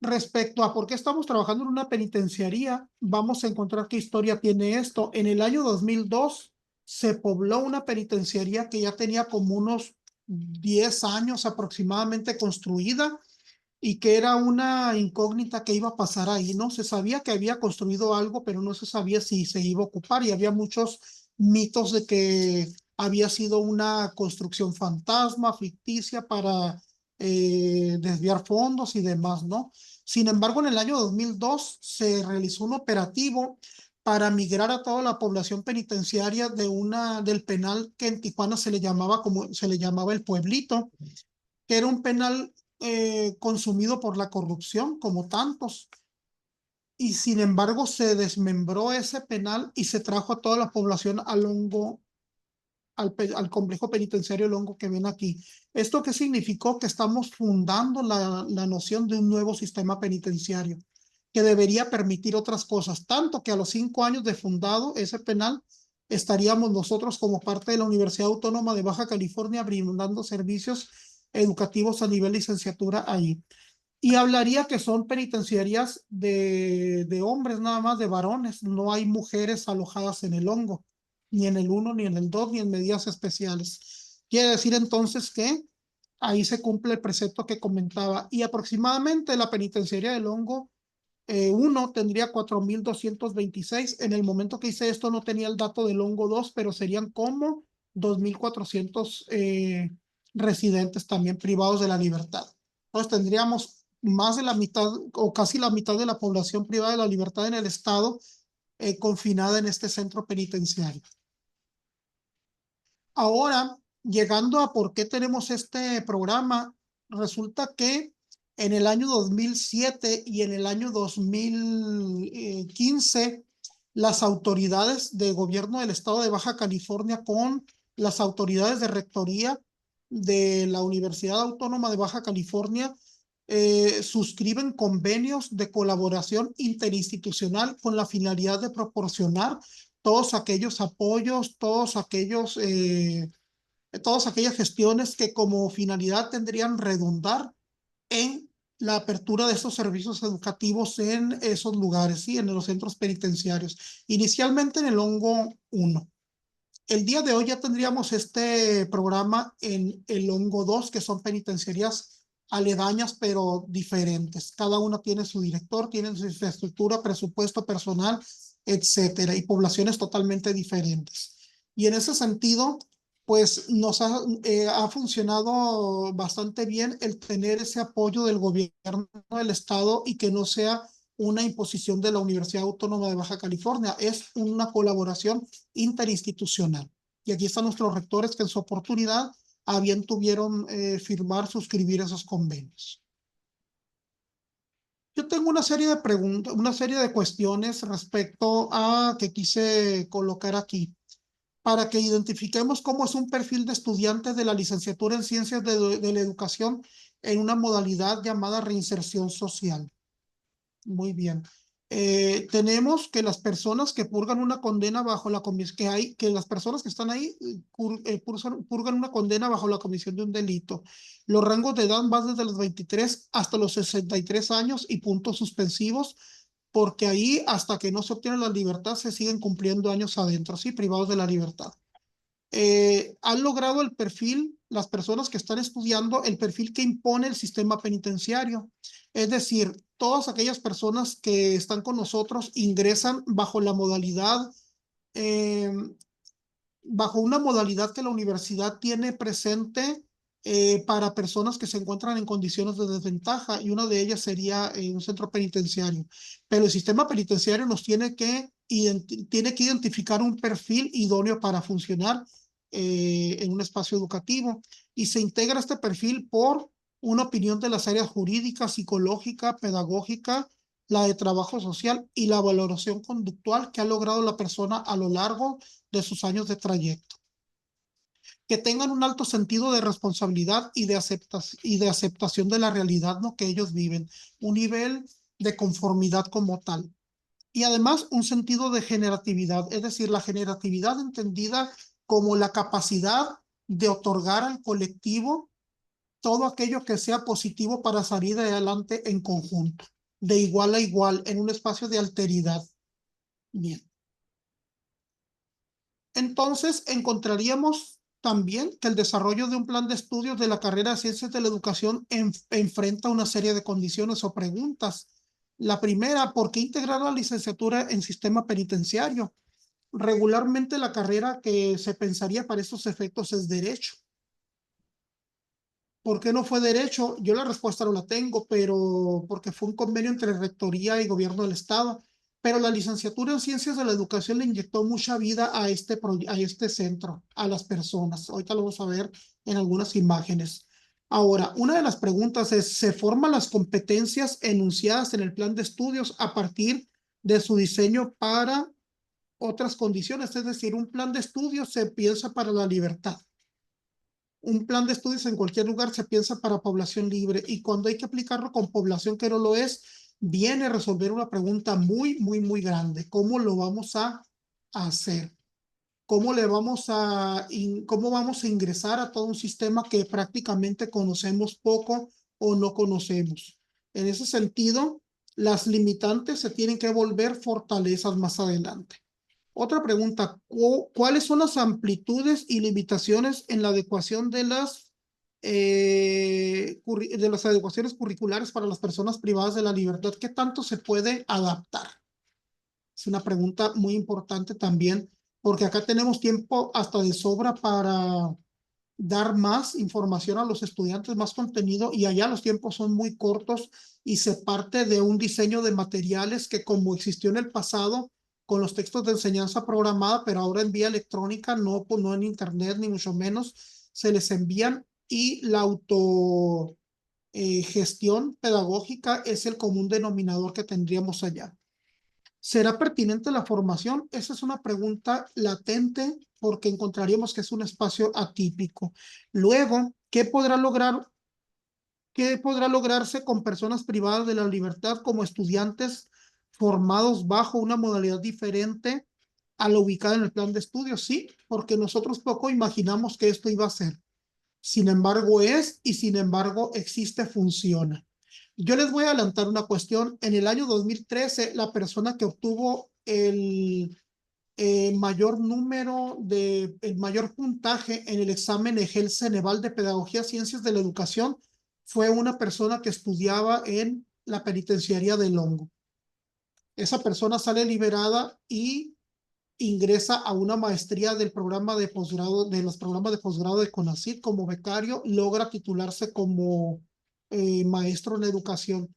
respecto a por qué estamos trabajando en una penitenciaría, vamos a encontrar qué historia tiene esto. En el año 2002 se pobló una penitenciaría que ya tenía como unos 10 años aproximadamente construida, y que era una incógnita que iba a pasar ahí, ¿no? Se sabía que había construido algo, pero no se sabía si se iba a ocupar, y había muchos mitos de que había sido una construcción fantasma, ficticia, para desviar fondos y demás, ¿no? Sin embargo, en el año 2002 se realizó un operativo para migrar a toda la población penitenciaria del penal que en Tijuana se le llamaba el Pueblito, que era un penal consumido por la corrupción, como tantos. Y sin embargo, se desmembró ese penal y se trajo a toda la población al complejo penitenciario Longo que ven aquí. ¿Esto qué significó? Que estamos fundando la noción de un nuevo sistema penitenciario que debería permitir otras cosas, tanto que a los 5 años de fundado ese penal estaríamos nosotros como parte de la Universidad Autónoma de Baja California brindando servicios educativos a nivel licenciatura ahí. Y hablaría que son penitenciarias de hombres, nada más, de varones. No hay mujeres alojadas en el hongo, ni en el 1, ni en el 2, ni en medidas especiales. Quiere decir entonces que ahí se cumple el precepto que comentaba. Y aproximadamente la penitenciaria del hongo 1 tendría 4,226. En el momento que hice esto no tenía el dato del hongo 2, pero serían como 2,400 residentes también privados de la libertad. Entonces tendríamos más de la mitad o casi la mitad de la población privada de la libertad en el estado confinada en este centro penitenciario. Ahora, llegando a por qué tenemos este programa, resulta que en el año 2007 y en el año 2015, las autoridades de gobierno del estado de Baja California con las autoridades de rectoría de la Universidad Autónoma de Baja California suscriben convenios de colaboración interinstitucional con la finalidad de proporcionar todos aquellos apoyos, todas aquellas gestiones que como finalidad tendrían redundar en la apertura de esos servicios educativos en esos lugares, ¿sí? En los centros penitenciarios. Inicialmente en el hongo 1. El día de hoy ya tendríamos este programa en el hongo 2, que son penitenciarías aledañas pero diferentes. Cada una tiene su director, tiene su infraestructura, presupuesto, personal, etcétera, y poblaciones totalmente diferentes. Y en ese sentido, pues nos ha funcionado bastante bien el tener ese apoyo del gobierno del estado y que no sea una imposición de la Universidad Autónoma de Baja California, es una colaboración interinstitucional. Y aquí están nuestros rectores que en su oportunidad a bien tuvieron suscribir esos convenios. Yo tengo una serie de preguntas, una serie de cuestiones respecto a que quise colocar aquí. para que identifiquemos cómo es un perfil de estudiante de la licenciatura en Ciencias de la Educación en una modalidad llamada reinserción social. Muy bien. Tenemos que las personas que purgan una condena bajo la comisión, que las personas que están ahí purgan una condena bajo la comisión de un delito. Los rangos de edad van desde los 23 hasta los 63 años y puntos suspensivos, porque ahí hasta que no se obtiene la libertad se siguen cumpliendo años adentro, ¿sí? Privados de la libertad. Han logrado el perfil, las personas que están estudiando, el perfil que impone el sistema penitenciario. Es decir, todas aquellas personas que están con nosotros ingresan bajo la modalidad, eh, bajo una modalidad que la universidad tiene presente para personas que se encuentran en condiciones de desventaja, y una de ellas sería un centro penitenciario. Pero el sistema penitenciario nos tiene que identificar un perfil idóneo para funcionar en un espacio educativo, y se integra este perfil por una opinión de las áreas jurídica, psicológica, pedagógica, la de trabajo social y la valoración conductual que ha logrado la persona a lo largo de sus años de trayecto. Que tengan un alto sentido de responsabilidad y de aceptación de la realidad, ¿no?, que ellos viven, un nivel de conformidad como tal. Y además un sentido de generatividad, es decir, la generatividad entendida como la capacidad de otorgar al colectivo todo aquello que sea positivo para salir adelante en conjunto, de igual a igual, en un espacio de alteridad. Bien. Entonces, encontraríamos también que el desarrollo de un plan de estudios de la carrera de Ciencias de la Educación enfrenta una serie de condiciones o preguntas. La primera, ¿por qué integrar la licenciatura en sistema penitenciario? Regularmente la carrera que se pensaría para estos efectos es Derecho. ¿Por qué no fue Derecho? Yo la respuesta no la tengo, pero porque fue un convenio entre Rectoría y Gobierno del Estado. Pero la licenciatura en Ciencias de la Educación le inyectó mucha vida a este centro, a las personas. Ahorita lo vamos a ver en algunas imágenes. Ahora, una de las preguntas es, ¿se forman las competencias enunciadas en el plan de estudios a partir de su diseño para otras condiciones? Es decir, un plan de estudios se piensa para la libertad. Un plan de estudios en cualquier lugar se piensa para población libre, y cuando hay que aplicarlo con población que no lo es, viene a resolver una pregunta muy, muy, muy grande. ¿Cómo lo vamos a hacer? ¿Cómo vamos a ingresar a todo un sistema que prácticamente conocemos poco o no conocemos? En ese sentido, las limitantes se tienen que volver fortalezas más adelante. Otra pregunta, ¿cuáles son las amplitudes y limitaciones en la adecuación de las adecuaciones curriculares para las personas privadas de la libertad? ¿Qué tanto se puede adaptar? Es una pregunta muy importante también, porque acá tenemos tiempo hasta de sobra para dar más información a los estudiantes, más contenido, y allá los tiempos son muy cortos y se parte de un diseño de materiales que, como existió en el pasado con los textos de enseñanza programada, pero ahora en vía electrónica, no en internet ni mucho menos, se les envían, y la gestión pedagógica es el común denominador que tendríamos allá. ¿Será pertinente la formación? Esa es una pregunta latente, porque encontraríamos que es un espacio atípico. Luego, ¿qué podrá lograrse con personas privadas de la libertad como estudiantes formados bajo una modalidad diferente a la ubicada en el plan de estudios? Sí, porque nosotros poco imaginamos que esto iba a ser. Sin embargo, sin embargo existe, funciona. Yo les voy a adelantar una cuestión. En el año 2013, la persona que obtuvo el mayor el mayor puntaje en el examen EGEL Ceneval de Pedagogía Ciencias de la Educación fue una persona que estudiaba en la penitenciaría de Longo. Esa persona sale liberada y ingresa a una maestría del programa de posgrado, de los programas de posgrado de CONACYT como becario, logra titularse como maestro en educación.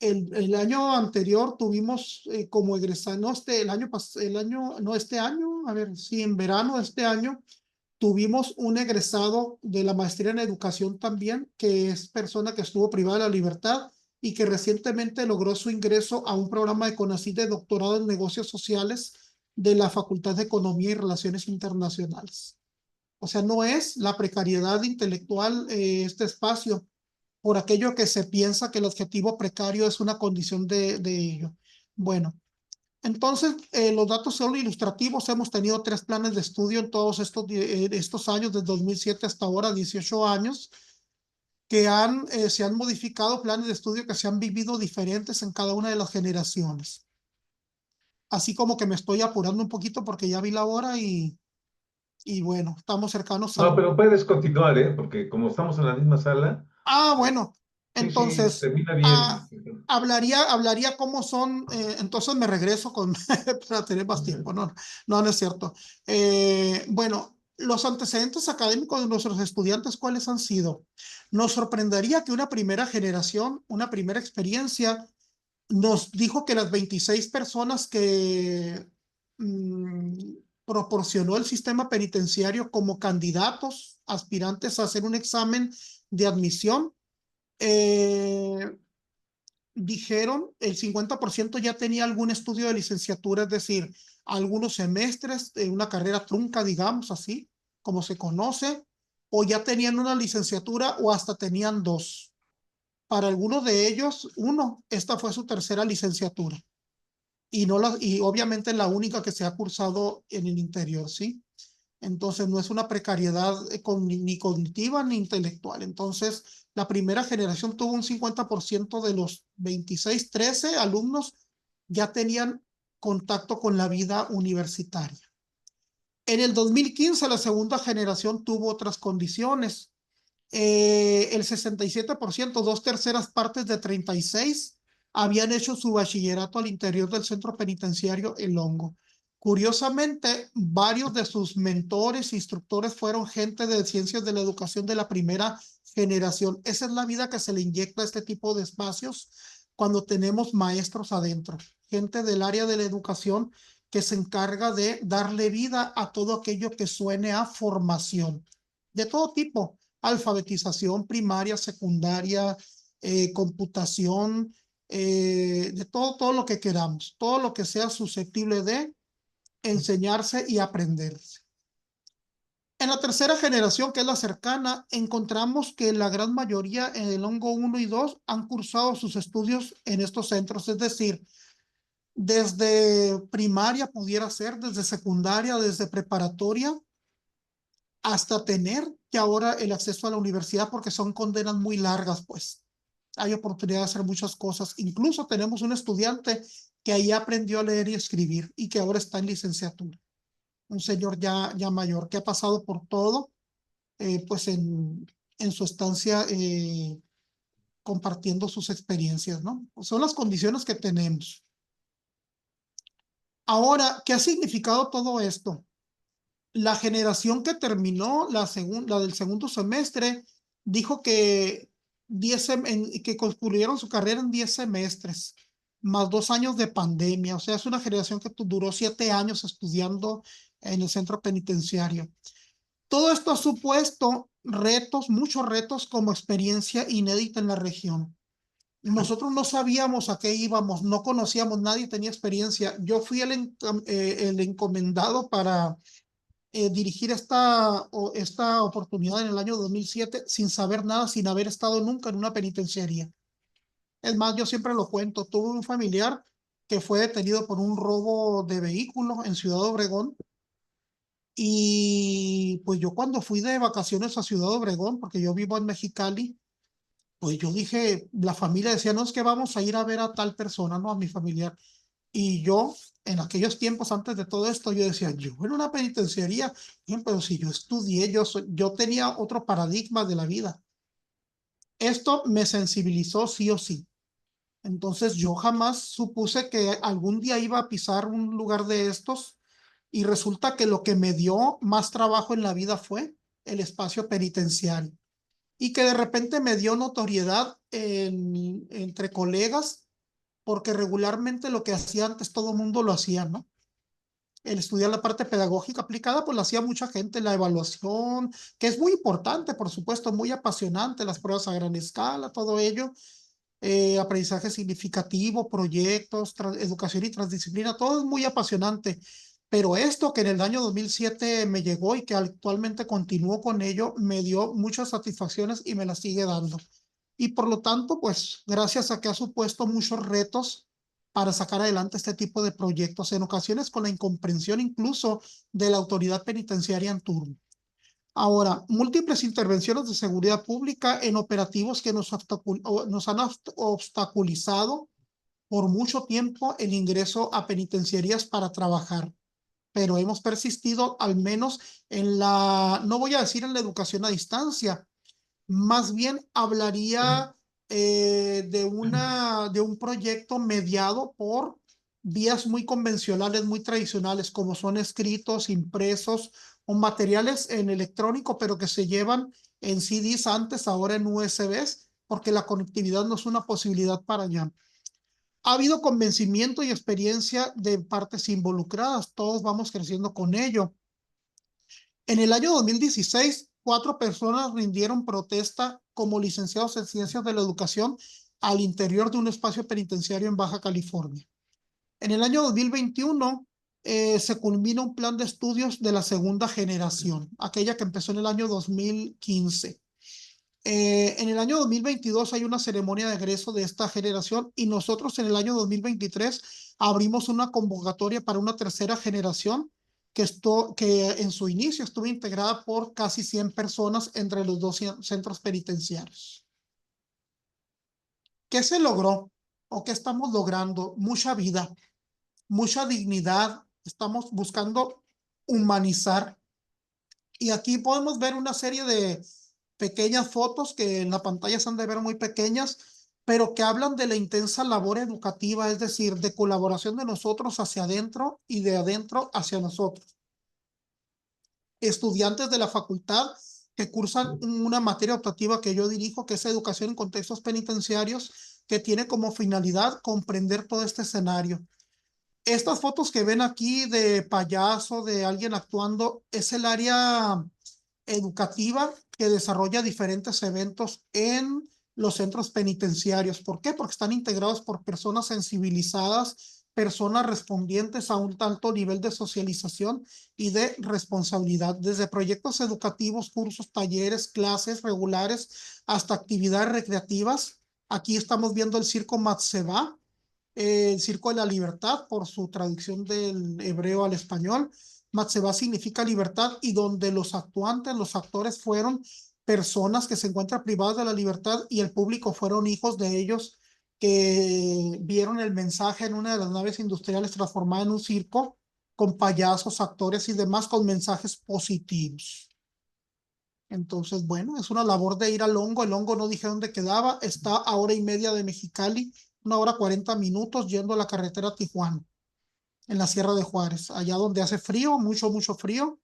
El año anterior tuvimos como egresado, no, este año, a ver, sí, en verano de este año, tuvimos un egresado de la maestría en educación también, que es persona que estuvo privada de la libertad y que recientemente logró su ingreso a un programa de CONACYT de doctorado en negocios sociales de la Facultad de Economía y Relaciones Internacionales. O sea, no es la precariedad intelectual este espacio, por aquello que se piensa que el adjetivo precario es una condición de ello. Bueno, entonces los datos son ilustrativos. Hemos tenido 3 planes de estudio en todos estos años, desde 2007 hasta ahora, 18 años, que se han modificado planes de estudio que se han vivido diferentes en cada una de las generaciones. Así como que me estoy apurando un poquito porque ya vi la hora y bueno, estamos cercanos No, al... pero puedes continuar, ¿eh? Porque como estamos en la misma sala, eh, Bueno, sí, sí, entonces, termina bien. hablaría cómo son, entonces me regreso para tener más tiempo, no, no, no es cierto. Bueno, los antecedentes académicos de nuestros estudiantes, ¿cuáles han sido? Nos sorprendería que una primera generación, una primera experiencia, nos dijo que las 26 personas que proporcionó el sistema penitenciario como candidatos, aspirantes a hacer un examen de admisión, eh, dijeron el 50% ya tenía algún estudio de licenciatura, es decir, algunos semestres de una carrera trunca, digamos así, como se conoce, o ya tenían una licenciatura o hasta tenían 2. Para algunos de ellos, esta fue su tercera licenciatura y obviamente la única que se ha cursado en el interior, ¿sí? Entonces no es una precariedad ni cognitiva ni intelectual. Entonces la primera generación tuvo un 50% de los 26, 13 alumnos ya tenían contacto con la vida universitaria. En el 2015 la segunda generación tuvo otras condiciones. El 67%, 2/3 de 36, habían hecho su bachillerato al interior del centro penitenciario El Hongo. Curiosamente, varios de sus mentores e instructores fueron gente de ciencias de la educación de la primera generación. Esa es la vida que se le inyecta a este tipo de espacios cuando tenemos maestros adentro, gente del área de la educación que se encarga de darle vida a todo aquello que suene a formación, de todo tipo: alfabetización primaria, secundaria, computación, de todo lo que queramos, todo lo que sea susceptible de enseñarse y aprenderse. En la tercera generación, que es la cercana, encontramos que la gran mayoría en el Hongo 1 y 2 han cursado sus estudios en estos centros, es decir, desde primaria pudiera ser, desde secundaria, desde preparatoria, hasta tener que ahora el acceso a la universidad, porque son condenas muy largas, pues hay oportunidad de hacer muchas cosas. Incluso tenemos un estudiante que ahí aprendió a leer y escribir y que ahora está en licenciatura. Un señor ya mayor que ha pasado por todo, pues en su estancia compartiendo sus experiencias, ¿no? Son las condiciones que tenemos. Ahora, ¿qué ha significado todo esto? La generación que terminó la del segundo semestre dijo que que concluyeron su carrera en 10 semestres, más 2 años de pandemia. O sea, es una generación que duró 7 años estudiando en el centro penitenciario. Todo esto ha supuesto retos, muchos retos, como experiencia inédita en la región. Nosotros no sabíamos a qué íbamos, no conocíamos, nadie tenía experiencia. Yo fui el encomendado para dirigir esta oportunidad en el año 2007 sin saber nada, sin haber estado nunca en una penitenciaría. Es más, yo siempre lo cuento, tuve un familiar que fue detenido por un robo de vehículo en Ciudad Obregón, y pues yo cuando fui de vacaciones a Ciudad Obregón, porque yo vivo en Mexicali, pues yo dije, la familia decía, no, es que vamos a ir a ver a tal persona, ¿no? A mi familiar. Y yo, en aquellos tiempos, antes de todo esto, yo decía, yo en una penitenciaría, bien, pero si yo estudié, yo tenía otro paradigma de la vida. Esto me sensibilizó sí o sí. Entonces yo jamás supuse que algún día iba a pisar un lugar de estos, y resulta que lo que me dio más trabajo en la vida fue el espacio penitenciario, y que de repente me dio notoriedad entre colegas, porque regularmente lo que hacía antes todo el mundo lo hacía, ¿no? El estudiar la parte pedagógica aplicada, pues lo hacía mucha gente, la evaluación, que es muy importante, por supuesto, muy apasionante, las pruebas a gran escala, todo ello, aprendizaje significativo, proyectos, educación y transdisciplina, todo es muy apasionante, Pero esto que en el año 2007 me llegó y que actualmente continúo con ello, me dio muchas satisfacciones y me las sigue dando. Y por lo tanto, pues gracias a que ha supuesto muchos retos para sacar adelante este tipo de proyectos, en ocasiones con la incomprensión incluso de la autoridad penitenciaria en turno. Ahora, múltiples intervenciones de seguridad pública en operativos que nos han obstaculizado por mucho tiempo el ingreso a penitenciarías para trabajar, pero hemos persistido al menos en la, no voy a decir en la educación a distancia, más bien hablaría de un proyecto mediado por vías muy convencionales, muy tradicionales, como son escritos, impresos o materiales en electrónico, pero que se llevan en CDs antes, ahora en USBs, porque la conectividad no es una posibilidad para allá. Ha habido convencimiento y experiencia de partes involucradas, todos vamos creciendo con ello. En el año 2016, 4 personas rindieron protesta como licenciados en Ciencias de la Educación al interior de un espacio penitenciario en Baja California. En el año 2021 se culmina un plan de estudios de la segunda generación, aquella que empezó en el año 2015. En el año 2022 hay una ceremonia de egreso de esta generación y nosotros en el año 2023 abrimos una convocatoria para una tercera generación que en su inicio estuvo integrada por casi 100 personas entre los dos centros penitenciarios. ¿Qué se logró o qué estamos logrando? Mucha vida, mucha dignidad. Estamos buscando humanizar. Y aquí podemos ver una serie de pequeñas fotos que en la pantalla se han de ver muy pequeñas, pero que hablan de la intensa labor educativa, es decir, de colaboración de nosotros hacia adentro y de adentro hacia nosotros. Estudiantes de la facultad que cursan una materia optativa que yo dirijo, que es educación en contextos penitenciarios, que tiene como finalidad comprender todo este escenario. Estas fotos que ven aquí de payaso, de alguien actuando, es el área educativa que desarrolla diferentes eventos en los centros penitenciarios. ¿Por qué? Porque están integrados por personas sensibilizadas, personas respondientes a un alto nivel de socialización y de responsabilidad, desde proyectos educativos, cursos, talleres, clases regulares, hasta actividades recreativas. Aquí estamos viendo el circo Matseba, el Circo de la Libertad, por su traducción del hebreo al español. Matseba significa libertad y donde los actuantes, los actores fueron personas que se encuentran privadas de la libertad y el público fueron hijos de ellos que vieron el mensaje en una de las naves industriales transformada en un circo con payasos, actores y demás con mensajes positivos. Entonces, bueno, es una labor de ir al Hongo. El Hongo no dije dónde quedaba, está a 1 hora y media de Mexicali, 1 hora 40 minutos yendo a la carretera Tijuana, en la Sierra de Juárez, allá donde hace frío, mucho, mucho frío,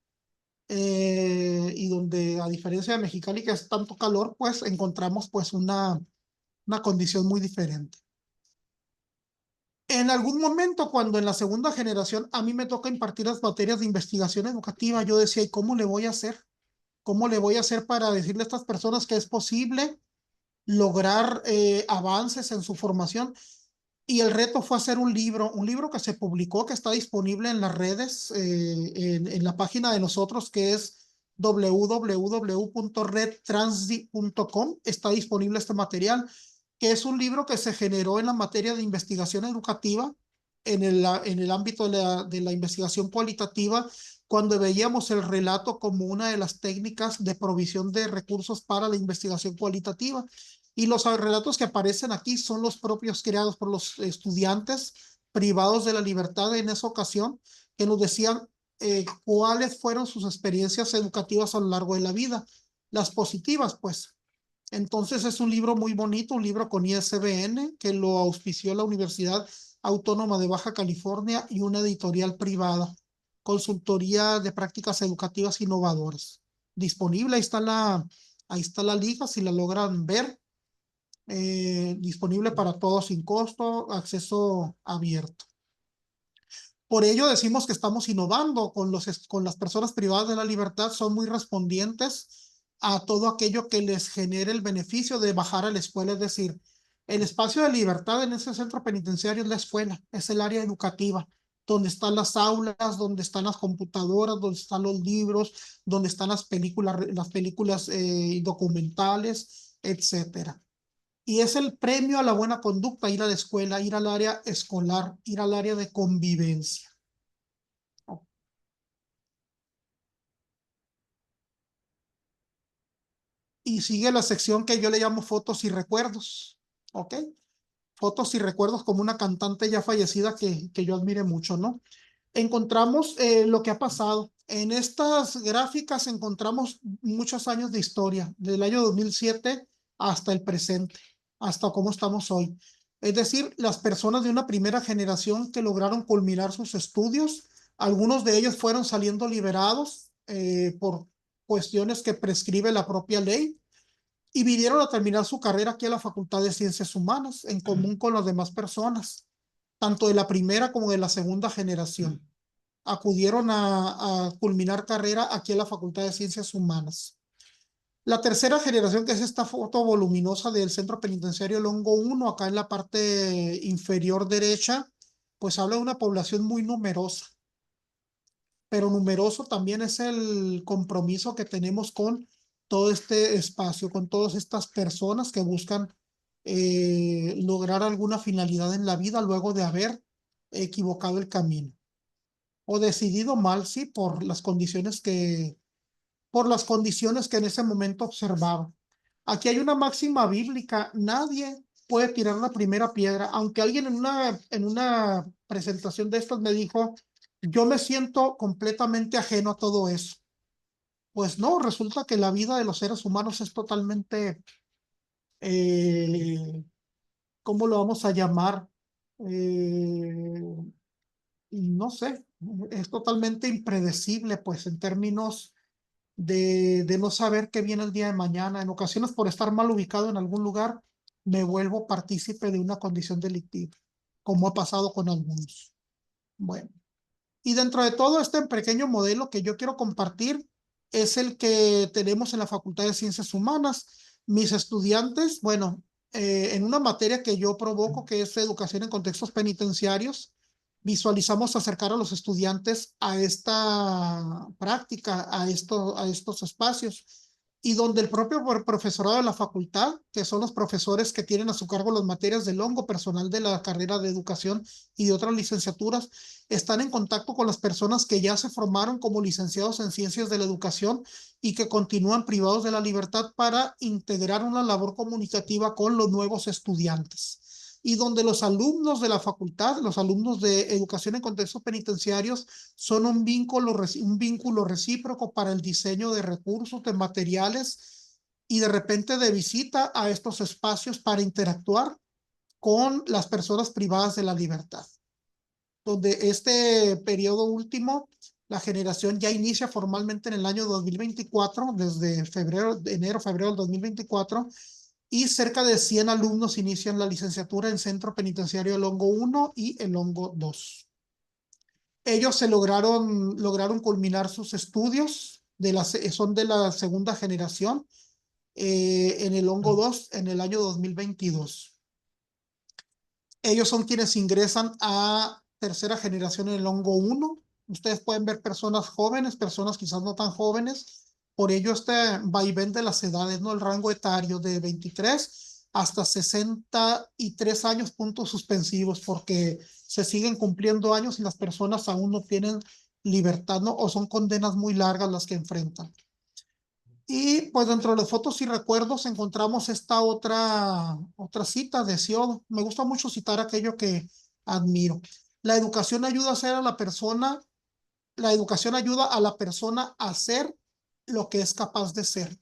y donde a diferencia de Mexicali, que es tanto calor, pues encontramos pues una condición muy diferente. En algún momento, cuando en la segunda generación a mí me toca impartir las materias de investigación educativa, yo decía, ¿y cómo le voy a hacer? ¿Cómo le voy a hacer para decirle a estas personas que es posible lograr avances en su formación? Y el reto fue hacer un libro que se publicó, que está disponible en las redes, en la página de nosotros, que es www.redtransdi.com. Está disponible este material, que es un libro que se generó en la materia de investigación educativa, en el ámbito de la investigación cualitativa, cuando veíamos el relato como una de las técnicas de provisión de recursos para la investigación cualitativa. Y los relatos que aparecen aquí son los propios creados por los estudiantes privados de la libertad en esa ocasión, que nos decían cuáles fueron sus experiencias educativas a lo largo de la vida. Las positivas, pues. Entonces es un libro muy bonito, un libro con ISBN que lo auspició la Universidad Autónoma de Baja California y una editorial privada, Consultoría de Prácticas Educativas Innovadoras. Disponible, ahí está la liga, si la logran ver. Disponible para todos sin costo, acceso abierto. Por ello decimos que estamos innovando con las personas privadas de la libertad, son muy respondientes a todo aquello que les genere el beneficio de bajar a la escuela, es decir, el espacio de libertad en ese centro penitenciario es la escuela, es el área educativa. donde están las aulas, donde están las computadoras, donde están los libros, donde están las películas documentales, etcétera. Y es el premio a la buena conducta, ir a la escuela, ir al área escolar, ir al área de convivencia. Y sigue la sección que yo le llamo fotos y recuerdos, ¿ok? Fotos y recuerdos como una cantante ya fallecida que yo admire mucho, ¿no? Encontramos lo que ha pasado. En estas gráficas encontramos muchos años de historia, del año 2007 hasta el presente, hasta cómo estamos hoy. Es decir, las personas de una primera generación que lograron culminar sus estudios, algunos de ellos fueron saliendo liberados por cuestiones que prescribe la propia ley y vinieron a terminar su carrera aquí a la Facultad de Ciencias Humanas, en común con las demás personas, tanto de la primera como de la segunda generación. Acudieron a culminar carrera aquí en la Facultad de Ciencias Humanas. La tercera generación, que es esta foto voluminosa del Centro Penitenciario El Hongo 1, acá en la parte inferior derecha, pues habla de una población muy numerosa, pero numeroso también es el compromiso que tenemos con todo este espacio, con todas estas personas que buscan lograr alguna finalidad en la vida luego de haber equivocado el camino o decidido mal, sí, por las condiciones que en ese momento observaba. Aquí hay una máxima bíblica: nadie puede tirar la primera piedra, aunque alguien en una presentación de estas me dijo, yo me siento completamente ajeno a todo eso. Pues no, resulta que la vida de los seres humanos es totalmente, eh, ¿cómo lo vamos a llamar? Eh, no sé, es totalmente impredecible, pues en términos de no saber qué viene el día de mañana. En ocasiones, por estar mal ubicado en algún lugar, me vuelvo partícipe de una condición delictiva, como ha pasado con algunos. Bueno, y dentro de todo este pequeño modelo que yo quiero compartir es el que tenemos en la Facultad de Ciencias Humanas. Mis estudiantes, bueno, en una materia que yo provoco, que es educación en contextos penitenciarios, visualizamos acercar a los estudiantes a esta práctica, a estos espacios, y donde el propio profesorado de la facultad, que son los profesores que tienen a su cargo las materias del hongo, personal de la carrera de educación y de otras licenciaturas, están en contacto con las personas que ya se formaron como licenciados en ciencias de la educación y que continúan privados de la libertad para integrar una labor comunicativa con los nuevos estudiantes. Y donde los alumnos de la facultad, los alumnos de educación en contextos penitenciarios, son un vínculo recíproco para el diseño de recursos, de materiales y de repente de visita a estos espacios para interactuar con las personas privadas de la libertad. Donde este periodo último, la generación ya inicia formalmente en el año 2024, desde enero, febrero del 2024, y cerca de 100 alumnos inician la licenciatura en Centro Penitenciario El Hongo 1 y El Hongo 2. Ellos lograron culminar sus estudios, son de la segunda generación, en El Hongo 2 en el año 2022. Ellos son quienes ingresan a tercera generación en el Hongo 1. Ustedes pueden ver personas jóvenes, personas quizás no tan jóvenes. Por ello este vaivén de las edades, ¿no? El rango etario de 23 hasta 63 años, puntos suspensivos, porque se siguen cumpliendo años y las personas aún no tienen libertad, ¿no? O son condenas muy largas las que enfrentan. Y pues dentro de las fotos y recuerdos encontramos esta otra cita de Hesiodo. Me gusta mucho citar aquello que admiro. La educación ayuda a ser a la persona, la educación ayuda a la persona a ser lo que es capaz de ser.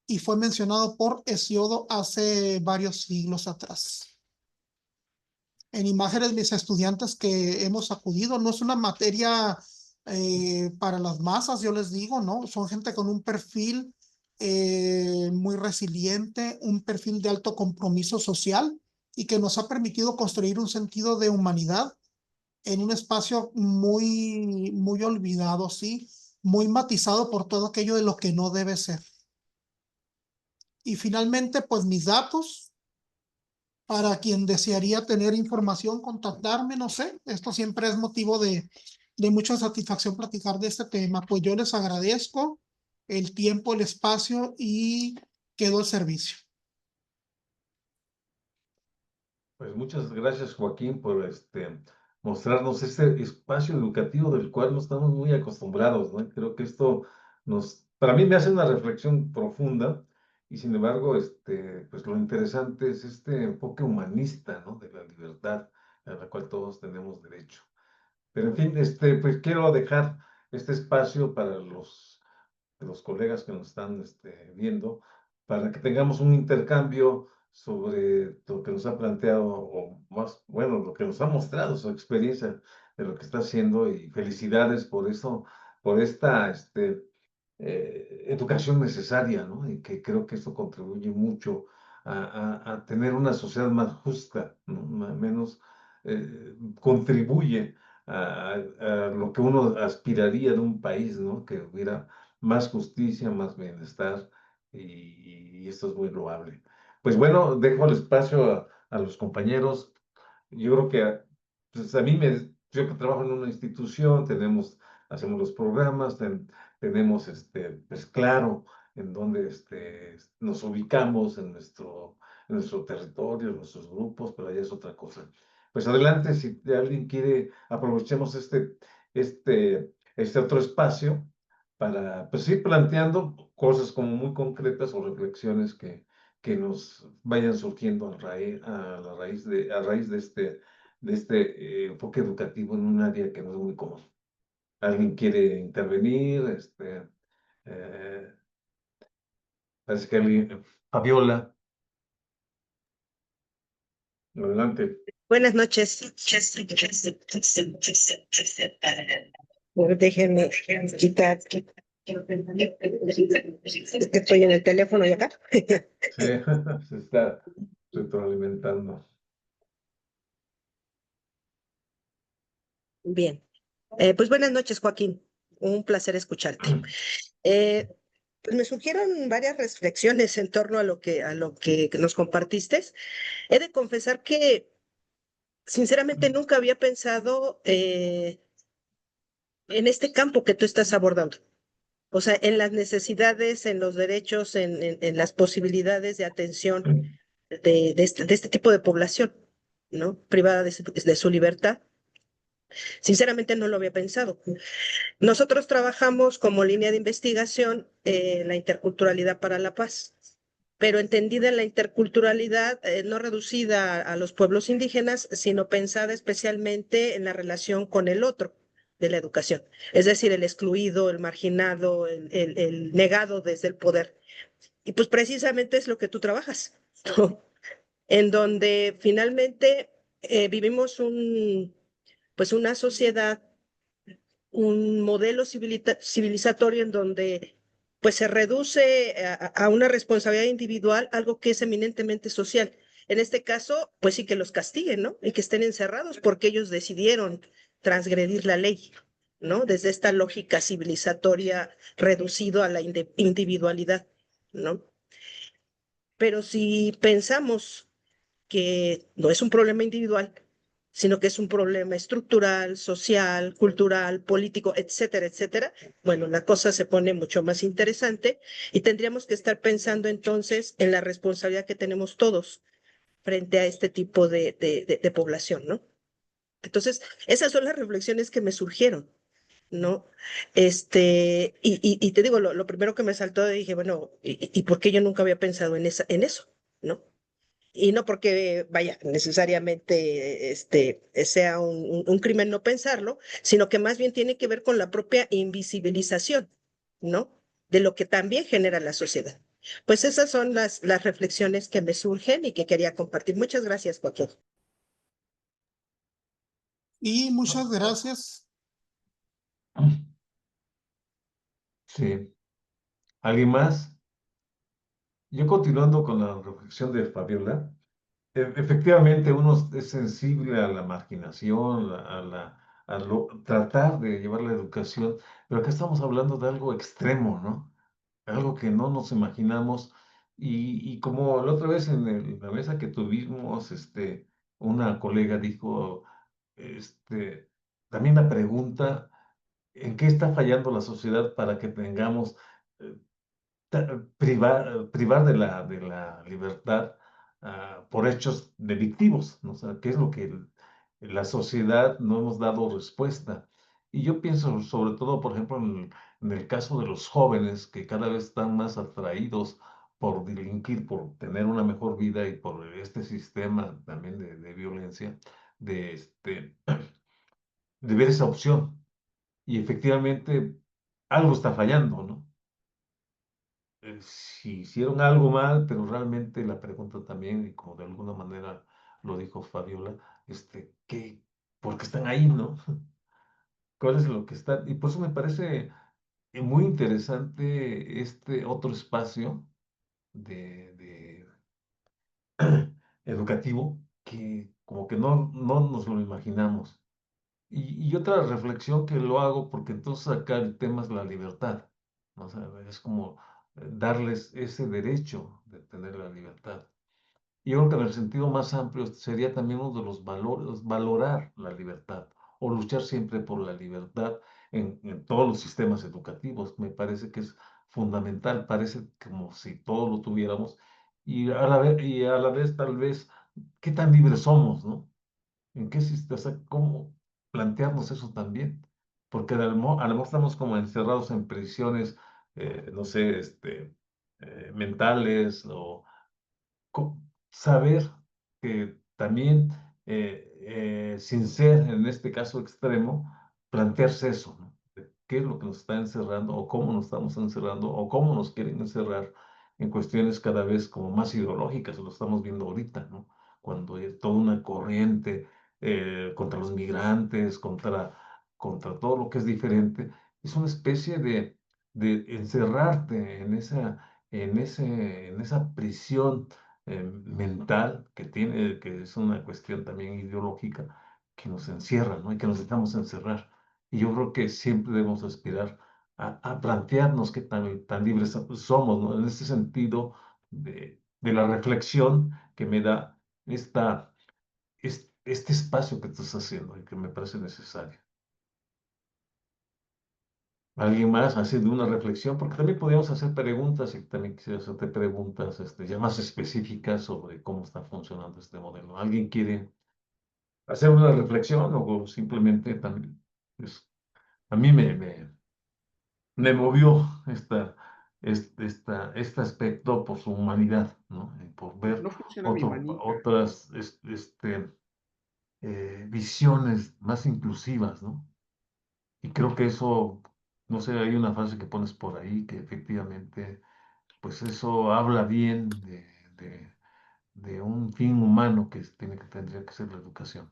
Y fue mencionado por Hesiodo hace varios siglos atrás. En imágenes, mis estudiantes que hemos acudido, no es una materia para las masas, yo les digo, ¿no? Son gente con un perfil muy resiliente, un perfil de alto compromiso social y que nos ha permitido construir un sentido de humanidad en un espacio muy, muy olvidado, sí, muy matizado por todo aquello de lo que no debe ser. Y finalmente, pues mis datos. Para quien desearía tener información, contactarme, no sé. Esto siempre es motivo de mucha satisfacción platicar de este tema. Pues yo les agradezco el tiempo, el espacio y quedo al servicio. Pues muchas gracias, Joaquín, por mostrarnos este espacio educativo del cual no estamos muy acostumbrados, ¿no? Creo que esto para mí me hace una reflexión profunda y sin embargo, pues lo interesante es este enfoque humanista, ¿no? De la libertad a la cual todos tenemos derecho. Pero en fin, pues quiero dejar este espacio para los colegas que nos están viendo, para que tengamos un intercambio sobre lo que nos ha planteado, o más, bueno, lo que nos ha mostrado su experiencia de lo que está haciendo, y felicidades por eso, por esta educación necesaria, ¿no? Y que creo que esto contribuye mucho a tener una sociedad más justa, ¿no? Menos contribuye a lo que uno aspiraría de un país, ¿no? Que hubiera más justicia, más bienestar, y esto es muy loable. Pues bueno, dejo el espacio a los compañeros. Yo creo que pues yo que trabajo en una institución, hacemos los programas, tenemos pues claro en dónde nos ubicamos en nuestro territorio, en nuestros grupos, pero allá es otra cosa. Pues adelante, si alguien quiere, aprovechemos este otro espacio para pues, ir planteando cosas como muy concretas o reflexiones que nos vayan surgiendo a raíz de este enfoque educativo en un área que no es muy común. ¿Alguien quiere intervenir? Eh, Parece que alguien. Fabiola, adelante. Buenas noches. Déjenme quitar. Es que estoy en el teléfono y acá. Sí, se está retroalimentando. Bien. Pues buenas noches, Joaquín. Un placer escucharte. Pues me surgieron varias reflexiones en torno a lo que nos compartiste. He de confesar que, sinceramente, nunca había pensado en este campo que tú estás abordando. O sea, en las necesidades, en los derechos, en las posibilidades de atención de este tipo de población, ¿no? Privada de su libertad. Sinceramente no lo había pensado. Nosotros trabajamos como línea de investigación la interculturalidad para la paz, pero entendida en la interculturalidad no reducida a los pueblos indígenas, sino pensada especialmente en la relación con el otro de la educación, es decir, el excluido, el marginado, el negado desde el poder. Y pues precisamente es lo que tú trabajas, ¿no? En donde finalmente vivimos pues una sociedad, un modelo civilizatorio en donde pues se reduce a una responsabilidad individual algo que es eminentemente social. En este caso, pues sí que los castiguen, ¿no? Y que estén encerrados porque ellos decidieron transgredir la ley, ¿no? Desde esta lógica civilizatoria reducido a la individualidad, ¿no? Pero si pensamos que no es un problema individual, sino que es un problema estructural, social, cultural, político, etcétera, etcétera, bueno, la cosa se pone mucho más interesante y tendríamos que estar pensando entonces en la responsabilidad que tenemos todos frente a este tipo de población, ¿no? Entonces, esas son las reflexiones que me surgieron, ¿no? Y te digo, lo primero que me saltó, dije, bueno, ¿y por qué yo nunca había pensado en eso, ¿no? Y no porque, vaya, necesariamente sea un crimen no pensarlo, sino que más bien tiene que ver con la propia invisibilización, ¿no? De lo que también genera la sociedad. Pues esas son las reflexiones que me surgen y que quería compartir. Muchas gracias, Joaquín. Y muchas gracias. Sí. ¿Alguien más? Yo continuando con la reflexión de Fabiola, efectivamente uno es sensible a la marginación, tratar de llevar la educación, pero acá estamos hablando de algo extremo, ¿no? Algo que no nos imaginamos Y como la otra vez en la mesa que tuvimos, una colega dijo, este, también la pregunta, ¿en qué está fallando la sociedad para que tengamos eh, privar de la libertad por hechos delictivos, ¿no? O sea, ¿qué es lo que la sociedad no hemos dado respuesta? Y yo pienso sobre todo, por ejemplo, en el caso de los jóvenes que cada vez están más atraídos por delinquir, por tener una mejor vida y por este sistema también de violencia, de, este, de ver esa opción. Y efectivamente algo está fallando, ¿no? Si hicieron algo mal, pero realmente la pregunta también, y como de alguna manera lo dijo Fabiola, ¿qué, por qué están ahí, no? ¿Cuál es lo que está? Y por eso me parece muy interesante este otro espacio de educativo que como que no nos lo imaginamos. Y otra reflexión que lo hago, porque entonces acá el tema es la libertad, ¿no? O sea, es como darles ese derecho de tener la libertad. Y yo creo que en el sentido más amplio sería también uno de los valores, valorar la libertad o luchar siempre por la libertad en todos los sistemas educativos. Me parece que es fundamental, parece como si todos lo tuviéramos y a la vez tal vez qué tan libres somos, ¿no? ¿En qué sistema? O sea, ¿cómo plantearnos eso también? Porque a lo mejor estamos como encerrados en prisiones, no sé, mentales o saber que también, sin ser en este caso extremo, plantearse eso, ¿no? De ¿qué es lo que nos está encerrando o cómo nos estamos encerrando o cómo nos quieren encerrar en cuestiones cada vez como más ideológicas? Lo estamos viendo ahorita, ¿no? Cuando hay toda una corriente contra los migrantes, contra todo lo que es diferente, es una especie de encerrarte en esa prisión mental que tiene, que es una cuestión también ideológica, que nos encierra, ¿no? Y que nos dejamos encerrar. Y yo creo que siempre debemos aspirar a plantearnos qué tan libres somos, ¿no? En ese sentido de la reflexión que me da este espacio que estás haciendo y que me parece necesario. ¿Alguien más ha sido una reflexión? Porque también podríamos hacer preguntas y también quisiera hacerte preguntas ya más específicas sobre cómo está funcionando este modelo. ¿Alguien quiere hacer una reflexión o simplemente también, pues, a mí me movió este aspecto por su humanidad, ¿no? Y por ver No funciona mi manita. otras visiones más inclusivas, ¿no? Y creo que eso, no sé, hay una frase que pones por ahí que efectivamente, pues eso habla bien de, de un fin humano que tendría que ser la educación.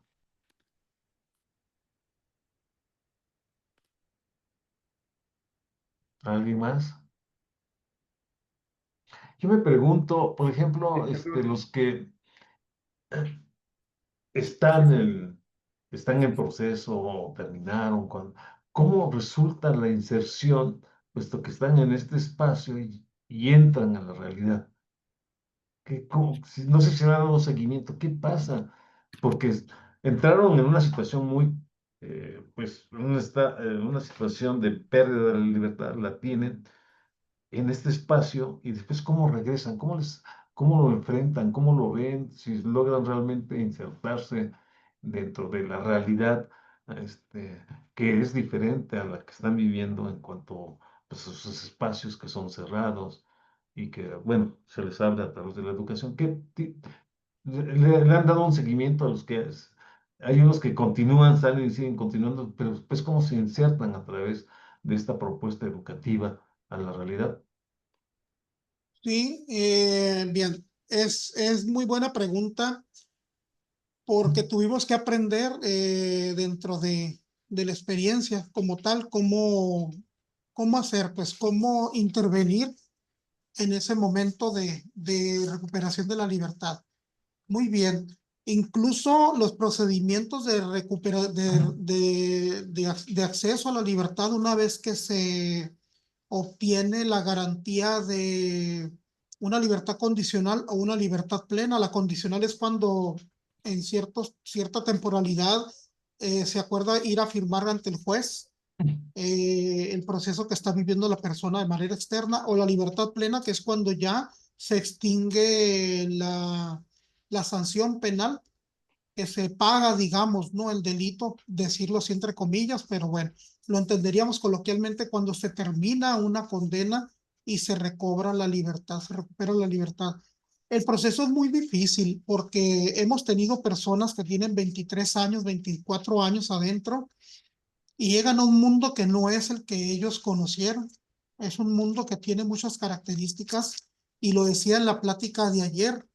¿Alguien más? Yo me pregunto, por ejemplo, los que están están en proceso o terminaron, ¿cómo resulta la inserción, puesto que están en este espacio y entran a la realidad? No sé si le han dado seguimiento, ¿qué pasa? Porque entraron en una situación muy, pues, una situación de pérdida de la libertad, la tienen en este espacio y después cómo regresan, cómo lo enfrentan, cómo lo ven, si logran realmente insertarse dentro de la realidad, este, que es diferente a la que están viviendo en cuanto pues, a sus espacios que son cerrados y que, bueno, se les abre a través de la educación. Le han dado un seguimiento a los que hay unos que continúan, salen y siguen continuando, pero después cómo se insertan a través de esta propuesta educativa a la realidad? Sí, bien, es muy buena pregunta porque tuvimos que aprender dentro de la experiencia como tal, cómo hacer, pues cómo intervenir en ese momento de recuperación de la libertad. Muy bien. Incluso los procedimientos de acceso a la libertad una vez que se obtiene la garantía una libertad condicional o una libertad plena. La condicional es cuando en cierta temporalidad se acuerda ir a firmar ante el juez el proceso que está viviendo la persona de manera externa, o la libertad plena, que es cuando ya se extingue la sanción penal que se paga, digamos, ¿no? El delito, decirlo así entre comillas, pero bueno, lo entenderíamos coloquialmente cuando se termina una condena y se recobra la libertad, se recupera la libertad. El proceso es muy difícil porque hemos tenido personas que tienen 23 años, 24 años adentro y llegan a un mundo que no es el que ellos conocieron. Es un mundo que tiene muchas características y lo decía en la plática de ayer.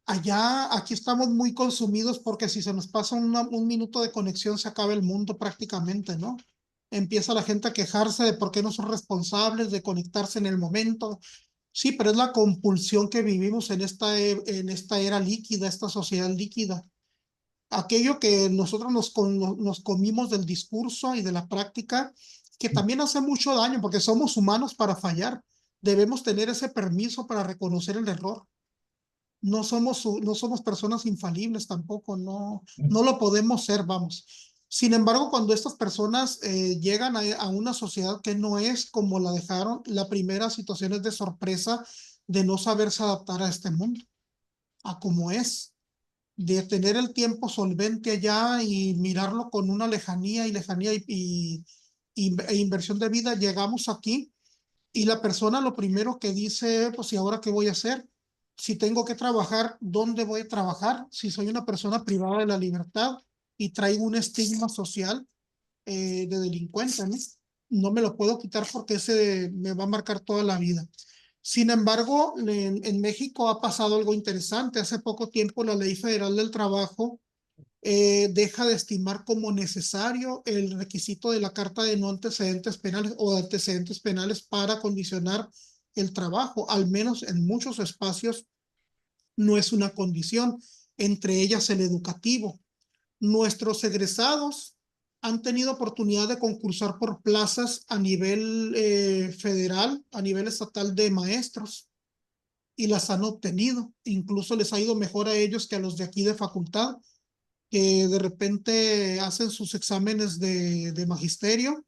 Aquí estamos muy consumidos porque si se nos pasa un minuto de conexión se acaba el mundo prácticamente, ¿no? Empieza la gente a quejarse de por qué no son responsables de conectarse en el momento. Sí, pero es la compulsión que vivimos en esta era líquida, esta sociedad líquida, aquello que nosotros nos comimos del discurso y de la práctica, que también hace mucho daño porque somos humanos para fallar. Debemos tener ese permiso para reconocer el error. No somos personas infalibles tampoco, no lo podemos ser, vamos. Sin embargo, cuando estas personas llegan a una sociedad que no es como la dejaron, la primera situación es de sorpresa de no saberse adaptar a este mundo, a como es, de tener el tiempo solvente allá y mirarlo con una lejanía e inversión de vida. Llegamos aquí y la persona lo primero que dice, pues, ¿y ahora qué voy a hacer? Si tengo que trabajar, ¿dónde voy a trabajar? Si soy una persona privada de la libertad y traigo un estigma social de delincuente, ¿no? No me lo puedo quitar porque ese me va a marcar toda la vida. Sin embargo, en México ha pasado algo interesante. Hace poco tiempo la Ley Federal del Trabajo deja de estimar como necesario el requisito de la carta de no antecedentes penales o de antecedentes penales para condicionar el trabajo. Al menos en muchos espacios no es una condición, entre ellas el educativo. Nuestros egresados han tenido oportunidad de concursar por plazas a nivel federal, a nivel estatal de maestros, y las han obtenido. Incluso les ha ido mejor a ellos que a los de aquí de facultad, que de repente hacen sus exámenes de magisterio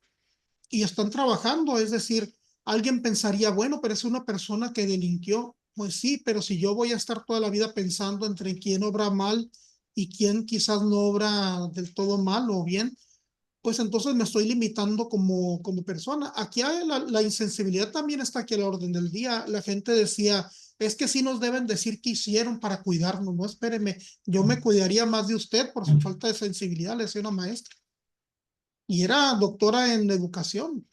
y están trabajando. Es decir, alguien pensaría, bueno, pero es una persona que delinquió. Pues sí, pero si yo voy a estar toda la vida pensando entre quién obra mal y quién quizás no obra del todo mal o bien, pues entonces me estoy limitando como persona. Aquí hay la insensibilidad también está aquí a la orden del día. La gente decía, es que sí nos deben decir qué hicieron para cuidarnos. No, espéreme, yo me cuidaría más de usted por su falta de sensibilidad, le decía una maestra. Y era doctora en educación,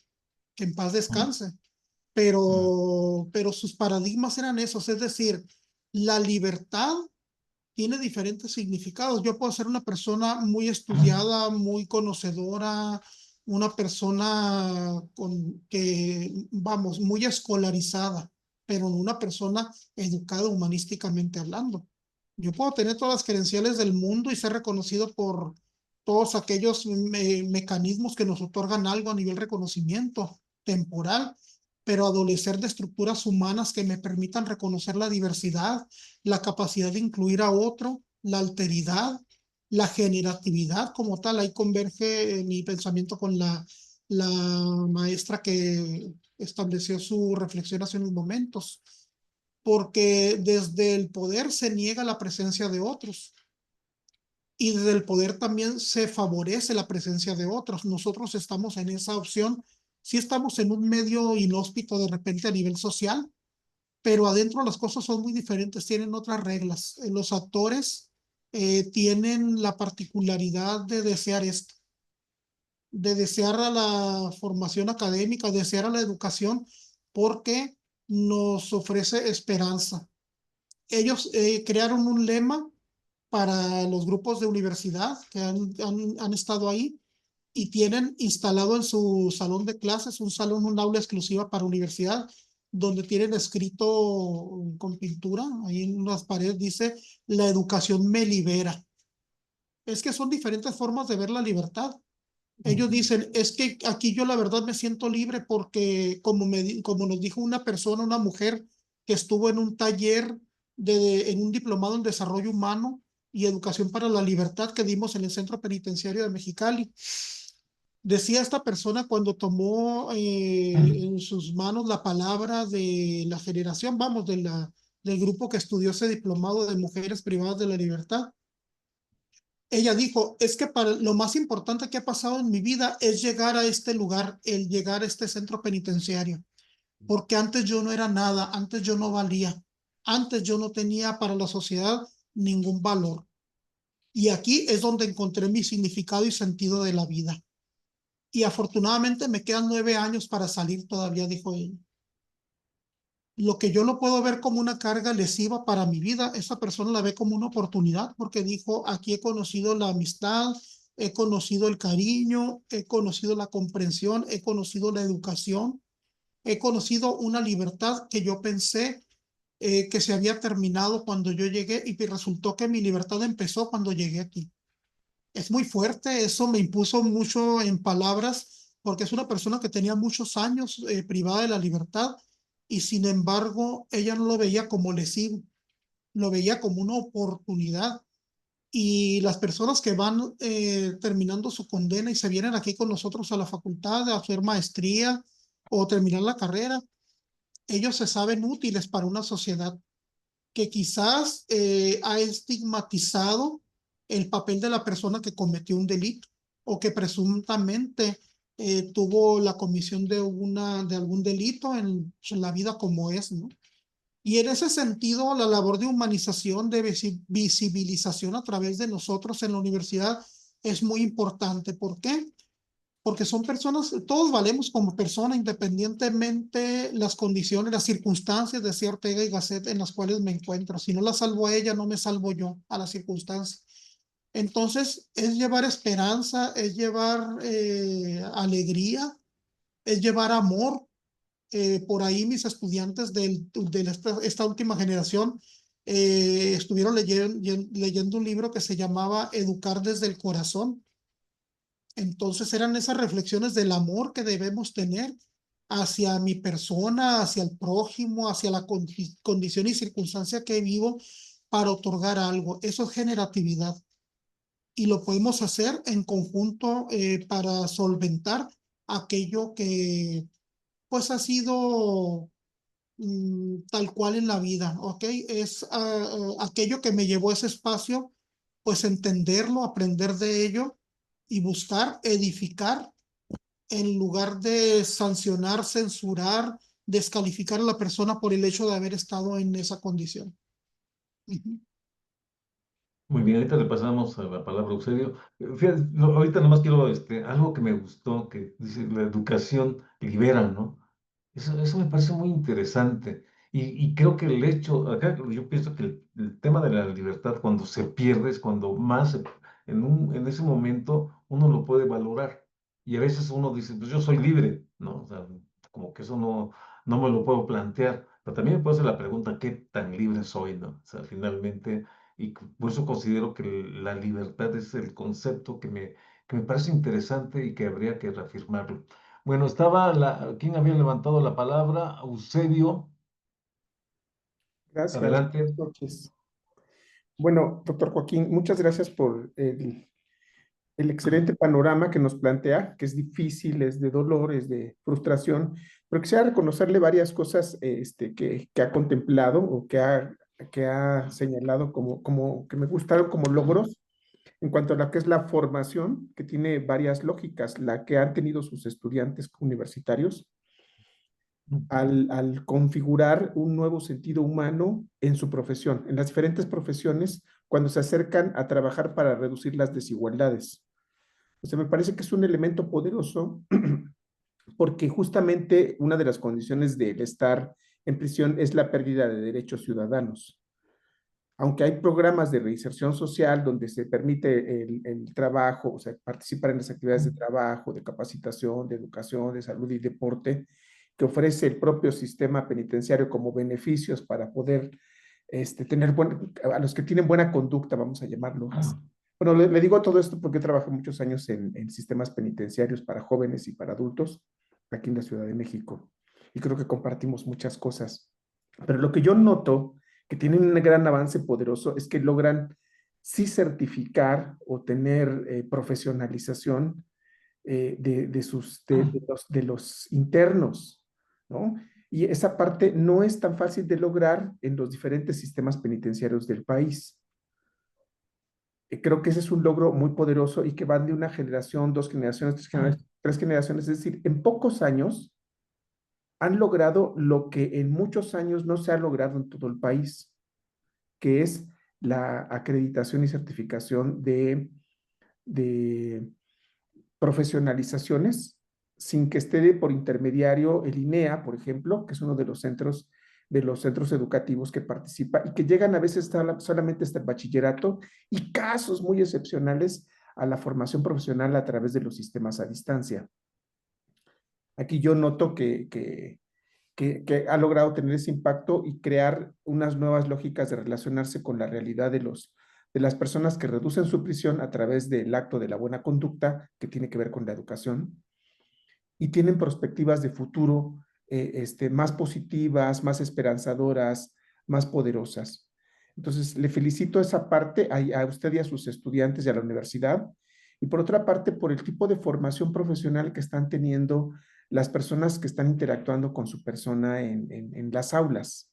que en paz descanse. Pero sus paradigmas eran esos, es decir, la libertad tiene diferentes significados. Yo puedo ser una persona muy estudiada, muy conocedora, una persona vamos, muy escolarizada, pero no una persona educada humanísticamente hablando. Yo puedo tener todas las credenciales del mundo y ser reconocido por todos aquellos mecanismos que nos otorgan algo a nivel reconocimiento temporal, pero adolecer de estructuras humanas que me permitan reconocer la diversidad, la capacidad de incluir a otro, la alteridad, la generatividad como tal. Ahí converge mi pensamiento con la maestra que estableció su reflexión hace unos momentos, porque desde el poder se niega la presencia de otros y desde el poder también se favorece la presencia de otros. Nosotros estamos en esa opción, sí estamos en un medio inhóspito de repente a nivel social, pero adentro las cosas son muy diferentes, tienen otras reglas. Los actores tienen la particularidad de desear esto, de desear a la formación académica, desear a la educación, porque nos ofrece esperanza. Ellos crearon un lema para los grupos de universidad que han estado ahí y tienen instalado en su salón de clases un aula exclusiva para universidad, donde tienen escrito con pintura, ahí en unas paredes dice, la educación me libera. Es que son diferentes formas de ver la libertad. Ellos dicen, es que aquí yo la verdad me siento libre porque como nos dijo una persona, una mujer que estuvo en un taller en un diplomado en desarrollo humano y educación para la libertad que dimos en el Centro Penitenciario de Mexicali. Decía esta persona cuando tomó en sus manos la palabra de la generación, vamos, del grupo que estudió ese diplomado de mujeres privadas de la libertad. Ella dijo, es que para lo más importante que ha pasado en mi vida es llegar a este lugar, el llegar a este centro penitenciario, porque antes yo no era nada, antes yo no valía, antes yo no tenía para la sociedad ningún valor. Y aquí es donde encontré mi significado y sentido de la vida. Y afortunadamente me quedan 9 años para salir todavía, dijo ella. Lo que yo lo puedo ver como una carga lesiva para mi vida, esa persona la ve como una oportunidad porque dijo, aquí he conocido la amistad, he conocido el cariño, he conocido la comprensión, he conocido la educación, he conocido una libertad que yo pensé que se había terminado cuando yo llegué y resultó que mi libertad empezó cuando llegué aquí. Es muy fuerte, eso me impuso mucho en palabras, porque es una persona que tenía muchos años privada de la libertad y sin embargo ella no lo veía como lesivo, lo veía como una oportunidad. Y las personas que van terminando su condena y se vienen aquí con nosotros a la facultad a hacer maestría o terminar la carrera, ellos se saben útiles para una sociedad que quizás ha estigmatizado el papel de la persona que cometió un delito o que presuntamente tuvo la comisión de algún delito en la vida como es, ¿no? Y en ese sentido, la labor de humanización, de visibilización a través de nosotros en la universidad es muy importante. ¿Por qué? Porque son personas, todos valemos como persona independientemente las condiciones, las circunstancias, decía Ortega y Gasset, en las cuales me encuentro. Si no la salvo a ella, no me salvo yo a las circunstancias. Entonces, es llevar esperanza, es llevar alegría, es llevar amor. Por ahí mis estudiantes de esta última generación estuvieron leyendo un libro que se llamaba Educar desde el corazón. Entonces eran esas reflexiones del amor que debemos tener hacia mi persona, hacia el prójimo, hacia la condición y circunstancia que vivo para otorgar algo. Eso es generatividad y lo podemos hacer en conjunto para solventar aquello que pues ha sido tal cual en la vida, ¿ok? Es aquello que me llevó a ese espacio, pues entenderlo, aprender de ello y buscar edificar en lugar de sancionar, censurar, descalificar a la persona por el hecho de haber estado en esa condición. Ujú. Muy bien, ahorita le pasamos a la palabra a Eusebio. Fíjate, ahorita nomás quiero algo que me gustó, que dice la educación libera, ¿no? Eso me parece muy interesante. Y creo que el hecho, acá yo pienso que el tema de la libertad cuando se pierde es cuando más, en ese momento uno lo puede valorar. Y a veces uno dice, pues yo soy libre, ¿no? O sea, como que eso no me lo puedo plantear. Pero también me puedo hacer la pregunta, ¿qué tan libre soy, no? O sea, finalmente, y por eso considero que la libertad es el concepto que me parece interesante y que habría que reafirmarlo. Bueno, ¿quién había levantado la palabra? Eusebio, Gracias. adelante. Buenas noches. Bueno, doctor Joaquín, muchas gracias por el excelente panorama que nos plantea, que es difícil, es de dolor, es de frustración, pero quisiera reconocerle varias cosas que ha contemplado o que ha señalado como que me gustaron como logros en cuanto a lo que es la formación, que tiene varias lógicas, la que han tenido sus estudiantes universitarios al configurar un nuevo sentido humano en su profesión, en las diferentes profesiones, cuando se acercan a trabajar para reducir las desigualdades. O sea, me parece que es un elemento poderoso porque justamente una de las condiciones del estar en prisión es la pérdida de derechos ciudadanos. Aunque hay programas de reinserción social donde se permite el trabajo, o sea, participar en las actividades de trabajo, de capacitación, de educación, de salud y deporte, que ofrece el propio sistema penitenciario como beneficios para poder tener a los que tienen buena conducta, vamos a llamarlo, Bueno, le digo todo esto porque trabajo muchos años en sistemas penitenciarios para jóvenes y para adultos aquí en la Ciudad de México. Y creo que compartimos muchas cosas. Pero lo que yo noto que tienen un gran avance poderoso es que logran sí certificar o tener profesionalización de los internos, ¿no? Y esa parte no es tan fácil de lograr en los diferentes sistemas penitenciarios del país. Creo que ese es un logro muy poderoso y que van de una generación, dos generaciones, tres generaciones, es decir, en pocos años han logrado lo que en muchos años no se ha logrado en todo el país, que es la acreditación y certificación de profesionalizaciones sin que esté por intermediario el INEA, por ejemplo, que es uno de los centros educativos que participa y que llegan a veces solamente hasta el bachillerato y casos muy excepcionales a la formación profesional a través de los sistemas a distancia. Aquí yo noto que ha logrado tener ese impacto y crear unas nuevas lógicas de relacionarse con la realidad de las personas que reducen su prisión a través del acto de la buena conducta, que tiene que ver con la educación, y tienen perspectivas de futuro más positivas, más esperanzadoras, más poderosas. Entonces, le felicito esa parte a usted y a sus estudiantes y a la universidad. Y por otra parte, por el tipo de formación profesional que están teniendo las personas que están interactuando con su persona en las aulas,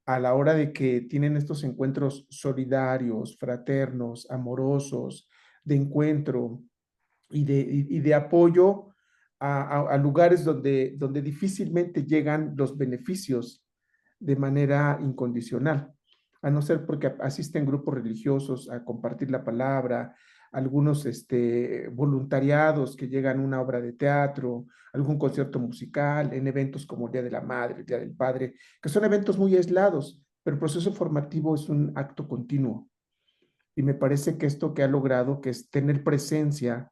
a la hora de que tienen estos encuentros solidarios, fraternos, amorosos, de encuentro y de apoyo a lugares donde difícilmente llegan los beneficios de manera incondicional, a no ser porque asisten grupos religiosos a compartir la palabra, algunos voluntariados que llegan a una obra de teatro, algún concierto musical, en eventos como el Día de la Madre, el Día del Padre, que son eventos muy aislados, pero el proceso formativo es un acto continuo. Y me parece que esto que ha logrado, que es tener presencia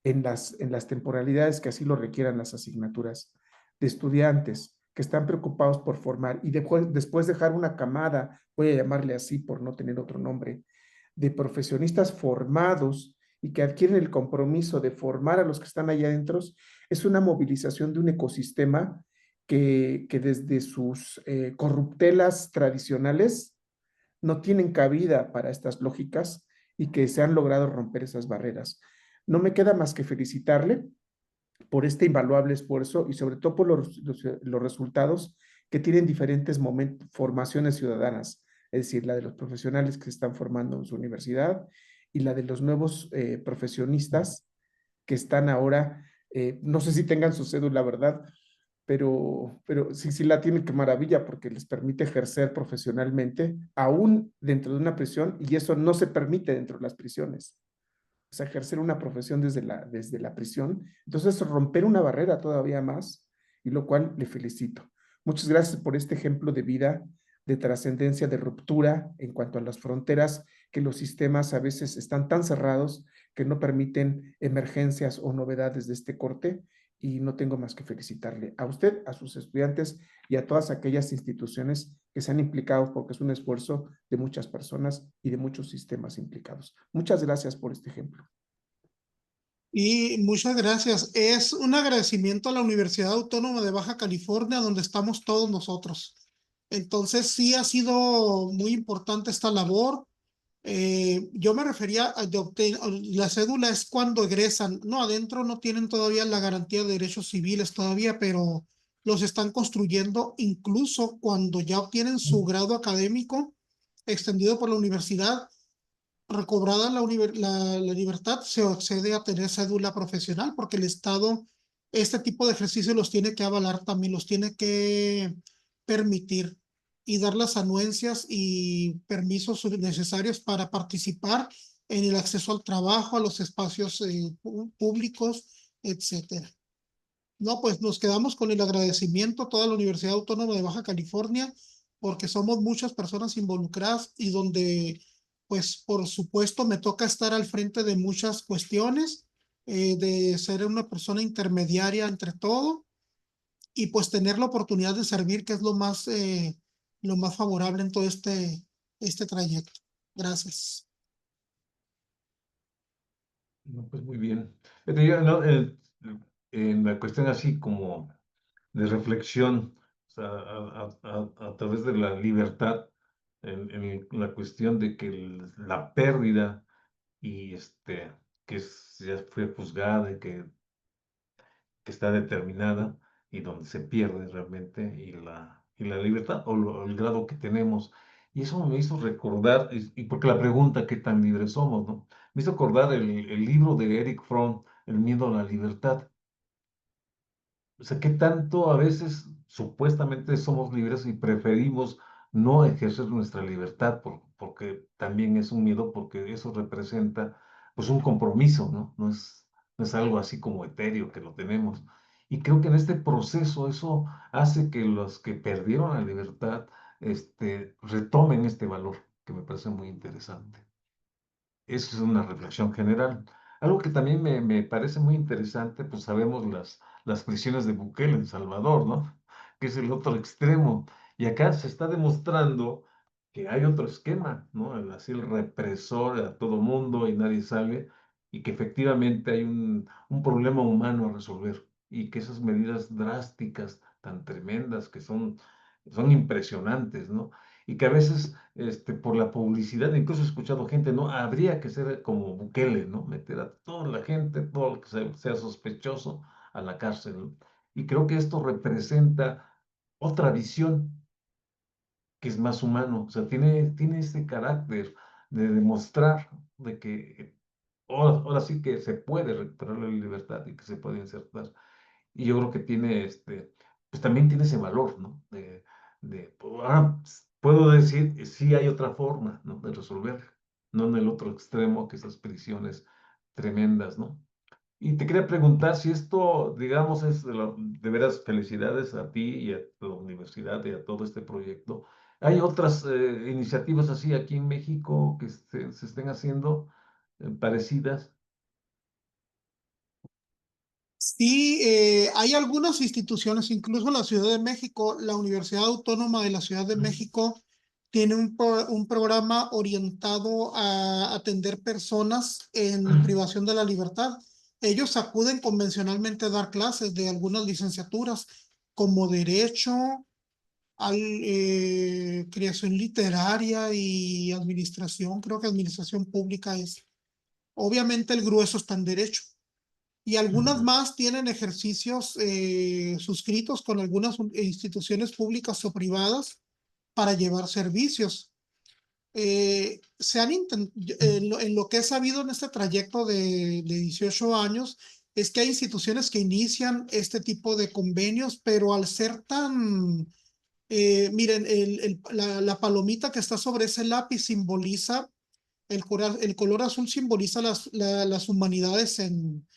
en las temporalidades que así lo requieran las asignaturas, de estudiantes que están preocupados por formar y después dejar una camada, voy a llamarle así por no tener otro nombre, de profesionistas formados y que adquieren el compromiso de formar a los que están allá adentro, es una movilización de un ecosistema que desde sus corruptelas tradicionales no tienen cabida para estas lógicas y que se han logrado romper esas barreras. No me queda más que felicitarle por este invaluable esfuerzo y sobre todo por los resultados que tienen diferentes formaciones ciudadanas, es decir, la de los profesionales que se están formando en su universidad y la de los nuevos profesionistas que están ahora, no sé si tengan su cédula, ¿verdad? Pero sí la tienen, qué maravilla, porque les permite ejercer profesionalmente, aún dentro de una prisión, y eso no se permite dentro de las prisiones. O sea, ejercer una profesión desde la prisión. Entonces, romper una barrera todavía más, y lo cual le felicito. Muchas gracias por este ejemplo de vida, de trascendencia, de ruptura en cuanto a las fronteras, que los sistemas a veces están tan cerrados que no permiten emergencias o novedades de este corte, y no tengo más que felicitarle a usted, a sus estudiantes y a todas aquellas instituciones que se han implicado, porque es un esfuerzo de muchas personas y de muchos sistemas implicados. Muchas gracias por este ejemplo. Y muchas gracias. Es un agradecimiento a la Universidad Autónoma de Baja California, donde estamos todos nosotros. Entonces, sí ha sido muy importante esta labor. Yo me refería a la cédula es cuando egresan. No, adentro no tienen todavía la garantía de derechos civiles todavía, pero los están construyendo incluso cuando ya obtienen su grado académico extendido por la universidad. Recobrada la libertad, se accede a tener cédula profesional porque el Estado este tipo de ejercicios los tiene que avalar también, los tiene que permitir y dar las anuencias y permisos necesarios para participar en el acceso al trabajo, a los espacios públicos, etcétera. No, pues nos quedamos con el agradecimiento a toda la Universidad Autónoma de Baja California, porque somos muchas personas involucradas y donde, pues por supuesto, me toca estar al frente de muchas cuestiones, de ser una persona intermediaria entre todo y pues tener la oportunidad de servir, que es lo más favorable en todo este trayecto. Gracias. No, pues muy bien. Fíjate, yo, no, en la cuestión así como de reflexión, o sea, a través de la libertad, en la cuestión de que la pérdida y ya fue juzgada y que está determinada y donde se pierde realmente y la libertad el grado que tenemos. Y eso me hizo recordar, y porque la pregunta, ¿qué tan libres somos, no? Me hizo acordar el libro de Eric Fromm, El miedo a la libertad. O sea, ¿qué tanto a veces supuestamente somos libres y preferimos no ejercer nuestra libertad porque también es un miedo, porque eso representa pues un compromiso, ¿no? No es algo así como etéreo que lo tenemos. Y creo que en este proceso eso hace que los que perdieron la libertad retomen este valor, que me parece muy interesante. Esa es una reflexión general. Algo que también me parece muy interesante, pues sabemos las prisiones de Bukele en Salvador, ¿no? Que es el otro extremo. Y acá se está demostrando que hay otro esquema, ¿no? Así el represor a todo mundo y nadie sale, y que efectivamente hay un problema humano a resolver, y que esas medidas drásticas, tan tremendas, que son impresionantes, ¿no? Y que a veces por la publicidad, incluso he escuchado gente, ¿no? Habría que ser como Bukele, ¿no? Meter a toda la gente, todo lo que sea sospechoso a la cárcel. Y creo que esto representa otra visión que es más humano, o sea, tiene ese carácter de demostrar de que ahora sí que se puede recuperar la libertad y que se puede insertar. Y yo creo que pues también tiene ese valor, ¿no? Ahora puedo decir, sí hay otra forma, ¿no? De resolver, no en el otro extremo, que esas prisiones tremendas, ¿no? Y te quería preguntar si esto, digamos, de veras felicidades a ti y a tu universidad y a todo este proyecto. ¿Hay otras iniciativas así aquí en México que se estén haciendo parecidas? Sí, hay algunas instituciones, incluso la Ciudad de México, la Universidad Autónoma de la Ciudad de México tiene un programa orientado a atender personas en privación de la libertad. Ellos acuden convencionalmente a dar clases de algunas licenciaturas como Derecho, creación literaria y administración. Creo que administración pública es. Obviamente el grueso está en Derecho y algunas Ujú. más tienen ejercicios suscritos con algunas instituciones públicas o privadas para llevar servicios. En lo que he sabido en este trayecto de 18 años es que hay instituciones que inician este tipo de convenios, pero al ser tan, miren, la palomita que está sobre ese lápiz simboliza, el color azul simboliza las humanidades en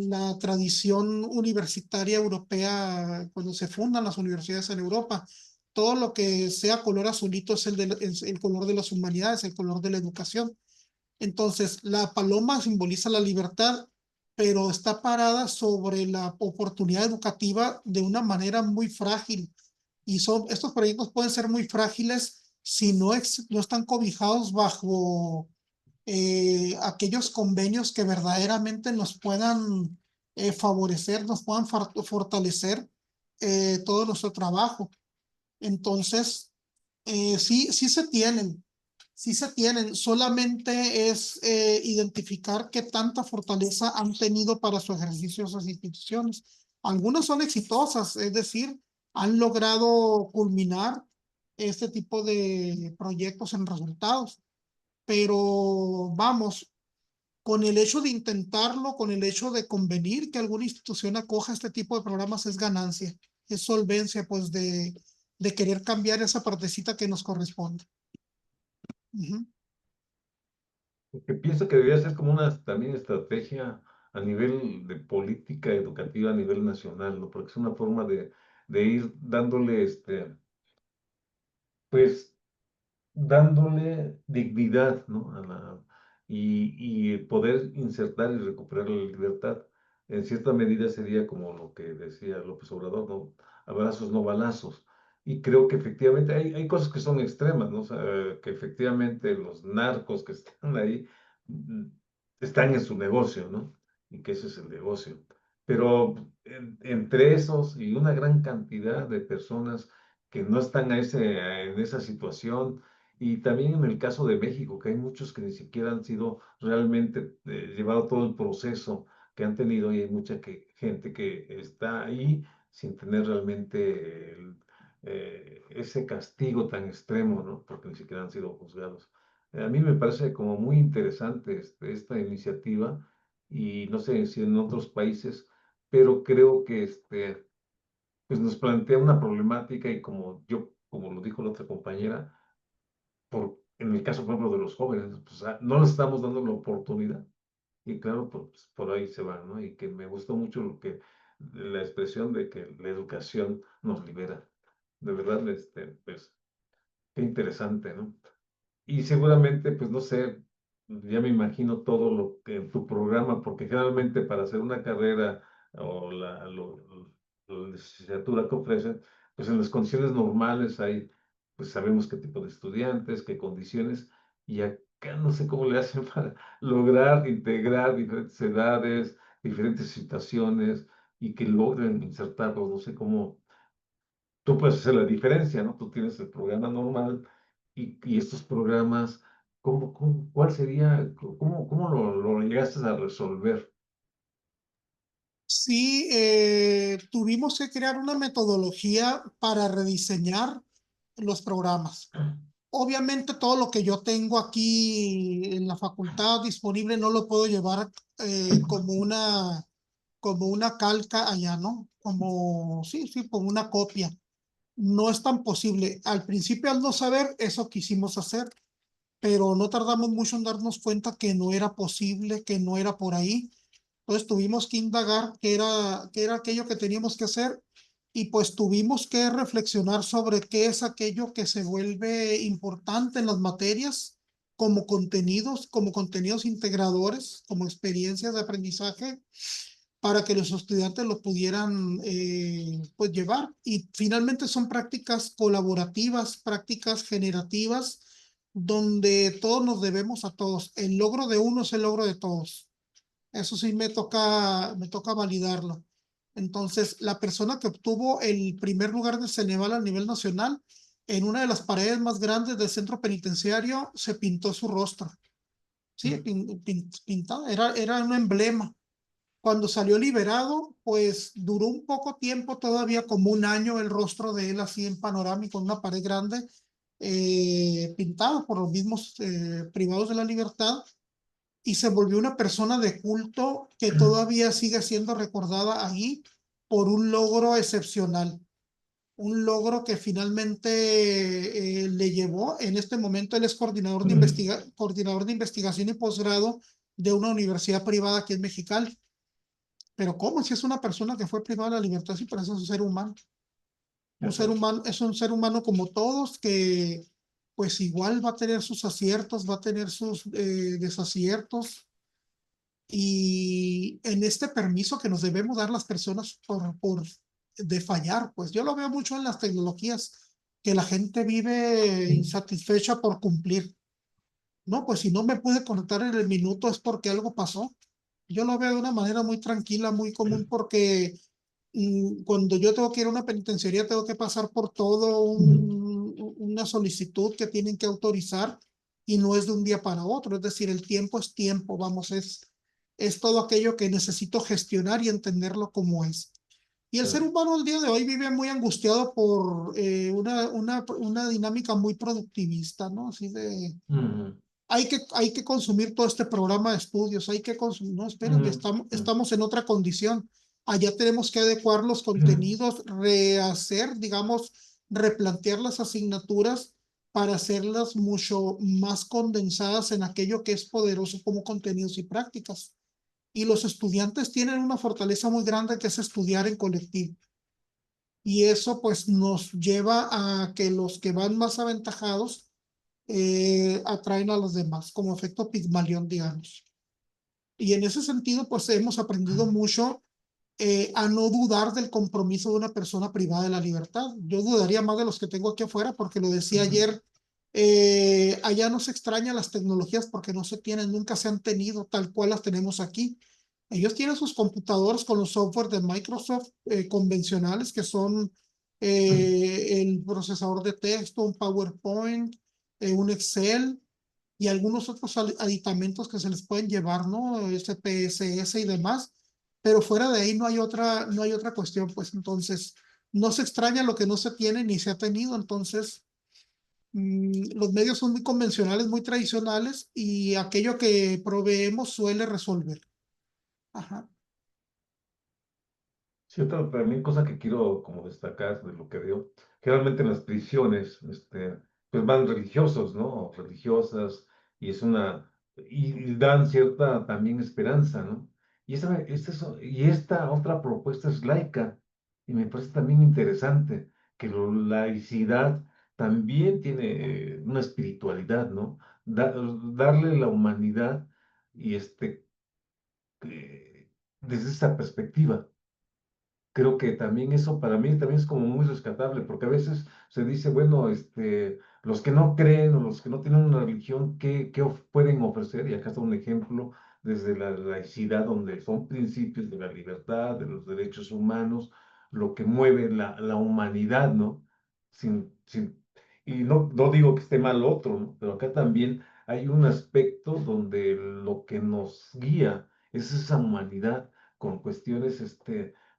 la tradición universitaria europea, cuando se fundan las universidades en Europa. Todo lo que sea color azulito es el color de las humanidades, el color de la educación. Entonces, la paloma simboliza la libertad, pero está parada sobre la oportunidad educativa de una manera muy frágil. Y estos proyectos pueden ser muy frágiles si no están cobijados bajo aquellos convenios que verdaderamente nos puedan favorecer, nos puedan fortalecer todo nuestro trabajo. Entonces, sí se tienen, solamente es identificar qué tanta fortaleza han tenido para su ejercicio esas instituciones. Algunas son exitosas, es decir, han logrado culminar este tipo de proyectos en resultados, pero vamos, con el hecho de intentarlo, con el hecho de convenir que alguna institución acoja este tipo de programas es ganancia, es solvencia, pues, de querer cambiar esa partecita que nos corresponde. Ujú. Que pienso que debería ser como una también estrategia a nivel de política educativa a nivel nacional, ¿no? Porque es una forma de ir dándole, pues, dándole dignidad, ¿no? Y poder insertar y recuperar la libertad. En cierta medida sería como lo que decía López Obrador, ¿no? Abrazos, no balazos. Y creo que efectivamente hay cosas que son extremas, ¿no? O sea, que efectivamente los narcos que están ahí, están en su negocio, ¿no? Y que ese es el negocio. Pero entre esos y una gran cantidad de personas que no están en esa situación, y también en el caso de México, que hay muchos que ni siquiera han sido realmente llevado todo el proceso que han tenido, y hay mucha gente que está ahí sin tener realmente ese castigo tan extremo, ¿no? Porque ni siquiera han sido juzgados. A mí me parece como muy interesante esta iniciativa, y no sé si en otros países, pero creo que pues nos plantea una problemática, y como lo dijo la otra compañera, en el caso, por ejemplo, de los jóvenes, pues, no les estamos dando la oportunidad. Y claro, pues por ahí se va, ¿no? Y que me gustó mucho la expresión de que la educación nos libera. De verdad, pues, qué interesante, ¿no? Y seguramente, pues no sé, ya me imagino todo lo que en tu programa, porque generalmente para hacer una carrera o la licenciatura que ofrecen, pues en las condiciones normales hay, pues sabemos qué tipo de estudiantes, qué condiciones, y acá no sé cómo le hacen para lograr integrar diferentes edades, diferentes situaciones, y que logren insertarlos. No sé cómo tú puedes hacer la diferencia, ¿no? Tú tienes el programa normal, y estos programas, ¿cuál sería, cómo lo llegaste a resolver? Sí, tuvimos que crear una metodología para rediseñar los programas. Obviamente todo lo que yo tengo aquí en la facultad disponible no lo puedo llevar como una calca allá, ¿no? Sí, como una copia. No es tan posible. Al principio, al no saber, eso quisimos hacer, pero no tardamos mucho en darnos cuenta que no era posible, que no era por ahí. Entonces tuvimos que indagar qué era aquello que teníamos que hacer, y pues tuvimos que reflexionar sobre qué es aquello que se vuelve importante en las materias como contenidos integradores, como experiencias de aprendizaje para que los estudiantes lo pudieran pues llevar. Y finalmente son prácticas colaborativas, prácticas generativas, donde todos nos debemos a todos. El logro de uno es el logro de todos. Eso sí me toca validarlo. Entonces, la persona que obtuvo el primer lugar de Ceneval a nivel nacional, en una de las paredes más grandes del centro penitenciario, se pintó su rostro. Sí, pintado, era un emblema. Cuando salió liberado, pues duró un poco tiempo, todavía como un año, el rostro de él así en panorámico, en una pared grande, pintado por los mismos privados de la libertad, y se volvió una persona de culto que todavía sigue siendo recordada ahí por un logro excepcional, un logro que finalmente le llevó, en este momento él es coordinador de investigación y posgrado de una universidad privada aquí en Mexicali. Pero ¿cómo? Si es una persona que fue privada de la libertad, sí, pero eso es un ser humano. Un ser humano, es un ser humano como todos, que pues igual va a tener sus aciertos, va a tener sus desaciertos. Y en este permiso que nos debemos dar las personas de fallar, pues yo lo veo mucho en las tecnologías, que la gente vive insatisfecha por cumplir. No, pues si no me pude conectar en el minuto es porque algo pasó. Yo lo veo de una manera muy tranquila, muy común, porque cuando yo tengo que ir a una penitenciaría, tengo que pasar por una solicitud que tienen que autorizar, y no es de un día para otro. Es decir, el tiempo es tiempo, vamos, es todo aquello que necesito gestionar y entenderlo como es. Y el ser humano al día de hoy vive muy angustiado por una dinámica muy productivista, ¿no? Así de, hay que consumir todo este programa de estudios, hay que consumir, no, espérenme, estamos en otra condición. Allá tenemos que adecuar los contenidos, rehacer, digamos, replantear las asignaturas para hacerlas mucho más condensadas en aquello que es poderoso como contenidos y prácticas. Y los estudiantes tienen una fortaleza muy grande, que es estudiar en colectivo. Y eso pues nos lleva a que los que van más aventajados atraen a los demás, como efecto Pigmalión, digamos. Y en ese sentido, pues hemos aprendido mucho a no dudar del compromiso de una persona privada de la libertad. Yo dudaría más de los que tengo aquí afuera, porque lo decía ayer Allá no se extrañan las tecnologías porque no se tienen, nunca se han tenido tal cual las tenemos aquí. Ellos tienen sus computadores con los software de Microsoft convencionales que son el procesador de texto, un PowerPoint, un Excel y algunos otros aditamentos que se les pueden llevar, ¿no? SPSS y demás, pero fuera de ahí no hay otra cuestión, pues entonces no se extraña lo que no se tiene ni se ha tenido, entonces los medios son muy convencionales, muy tradicionales y aquello que proveemos suele resolver. Ajá. Sí, otra también cosa que quiero como destacar de lo que veo, generalmente en las prisiones, pues van religiosos, ¿no? O religiosas, y es y dan cierta también esperanza, ¿no? Y esta otra propuesta es laica, y me parece también interesante que la laicidad también tiene una espiritualidad, ¿no? Darle la humanidad y desde esa perspectiva. Creo que también eso para mí también es como muy rescatable, porque a veces se dice, bueno, los que no creen o los que no tienen una religión, ¿qué pueden ofrecer? Y acá está un ejemplo desde la laicidad, donde son principios de la libertad, de los derechos humanos, lo que mueve la humanidad, ¿no? Y no digo que esté mal otro, ¿no? Pero acá también hay un aspecto donde lo que nos guía es esa humanidad con cuestiones,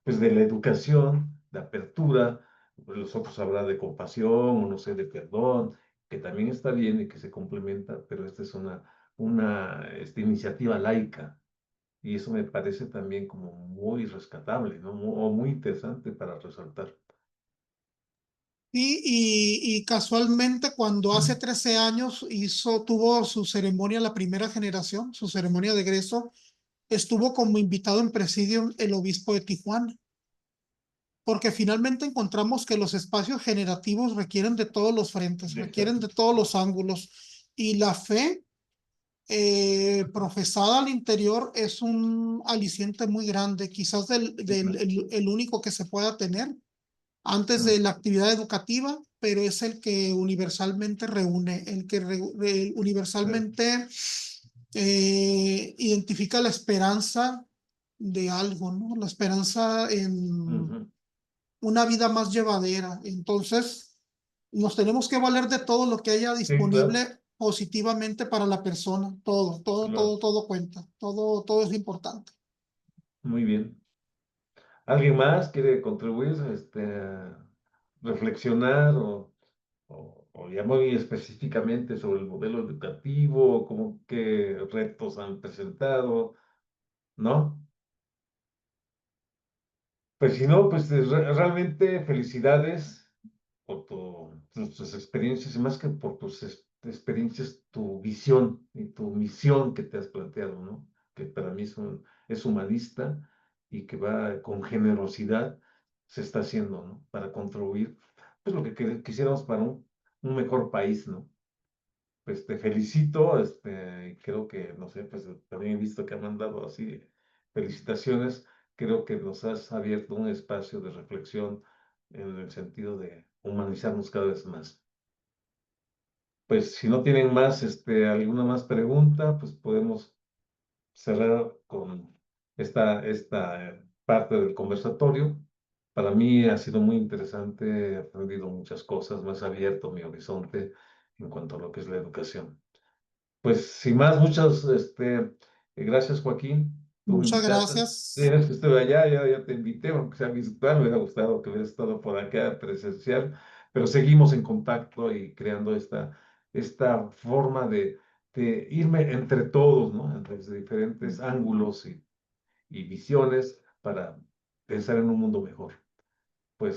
pues de la educación, de apertura, pues los otros habla de compasión, o no sé, de perdón, que también está bien y que se complementa, pero esta es una iniciativa laica, y eso me parece también como muy rescatable, ¿no? O muy interesante para resaltar. Y casualmente cuando hace 13 años tuvo su ceremonia, la primera generación, su ceremonia de egreso, estuvo como invitado en presidium el obispo de Tijuana, porque finalmente encontramos que los espacios generativos requieren de todos los frentes, requieren de todos los ángulos, y la fe profesada al interior es un aliciente muy grande, quizás el único que se pueda tener antes de la actividad educativa, pero es el que universalmente reúne, el que universalmente identifica la esperanza de algo, ¿no? La esperanza en Ujú. una vida más llevadera. Entonces, nos tenemos que valer de todo lo que haya Sí, claro, disponible positivamente para la persona. Todo, todo, claro, todo, todo cuenta. Todo es importante. muy bien. ¿Alguien más quiere contribuir, a reflexionar o ya muy específicamente sobre el modelo educativo, como qué retos han presentado, ¿no? Pues si no, pues realmente felicidades por tus experiencias y más que por tus experiencias, tu visión y tu misión que te has planteado, ¿no? Que para mí es humanista y que va con generosidad, se está haciendo, ¿no? Para contribuir, pues lo que quisiéramos para un mejor país, ¿no? Pues te felicito, y creo que, no sé, pues también he visto que han mandado así felicitaciones, creo que nos has abierto un espacio de reflexión en el sentido de humanizarnos cada vez más. Pues si no tienen más, alguna más pregunta, pues podemos cerrar con esta parte del conversatorio. Para mí ha sido muy interesante, he aprendido muchas cosas, más abierto mi horizonte en cuanto a lo que es la educación. Pues sin más, gracias, Joaquín. Tú me Muchas invitaste, gracias. tienes que estuve allá, ya te invité, aunque sea virtual, me hubiera gustado que hubieras estado por acá presencial, pero seguimos en contacto y creando esta forma de irme entre todos, ¿no? Desde diferentes ángulos y visiones para pensar en un mundo mejor. Pues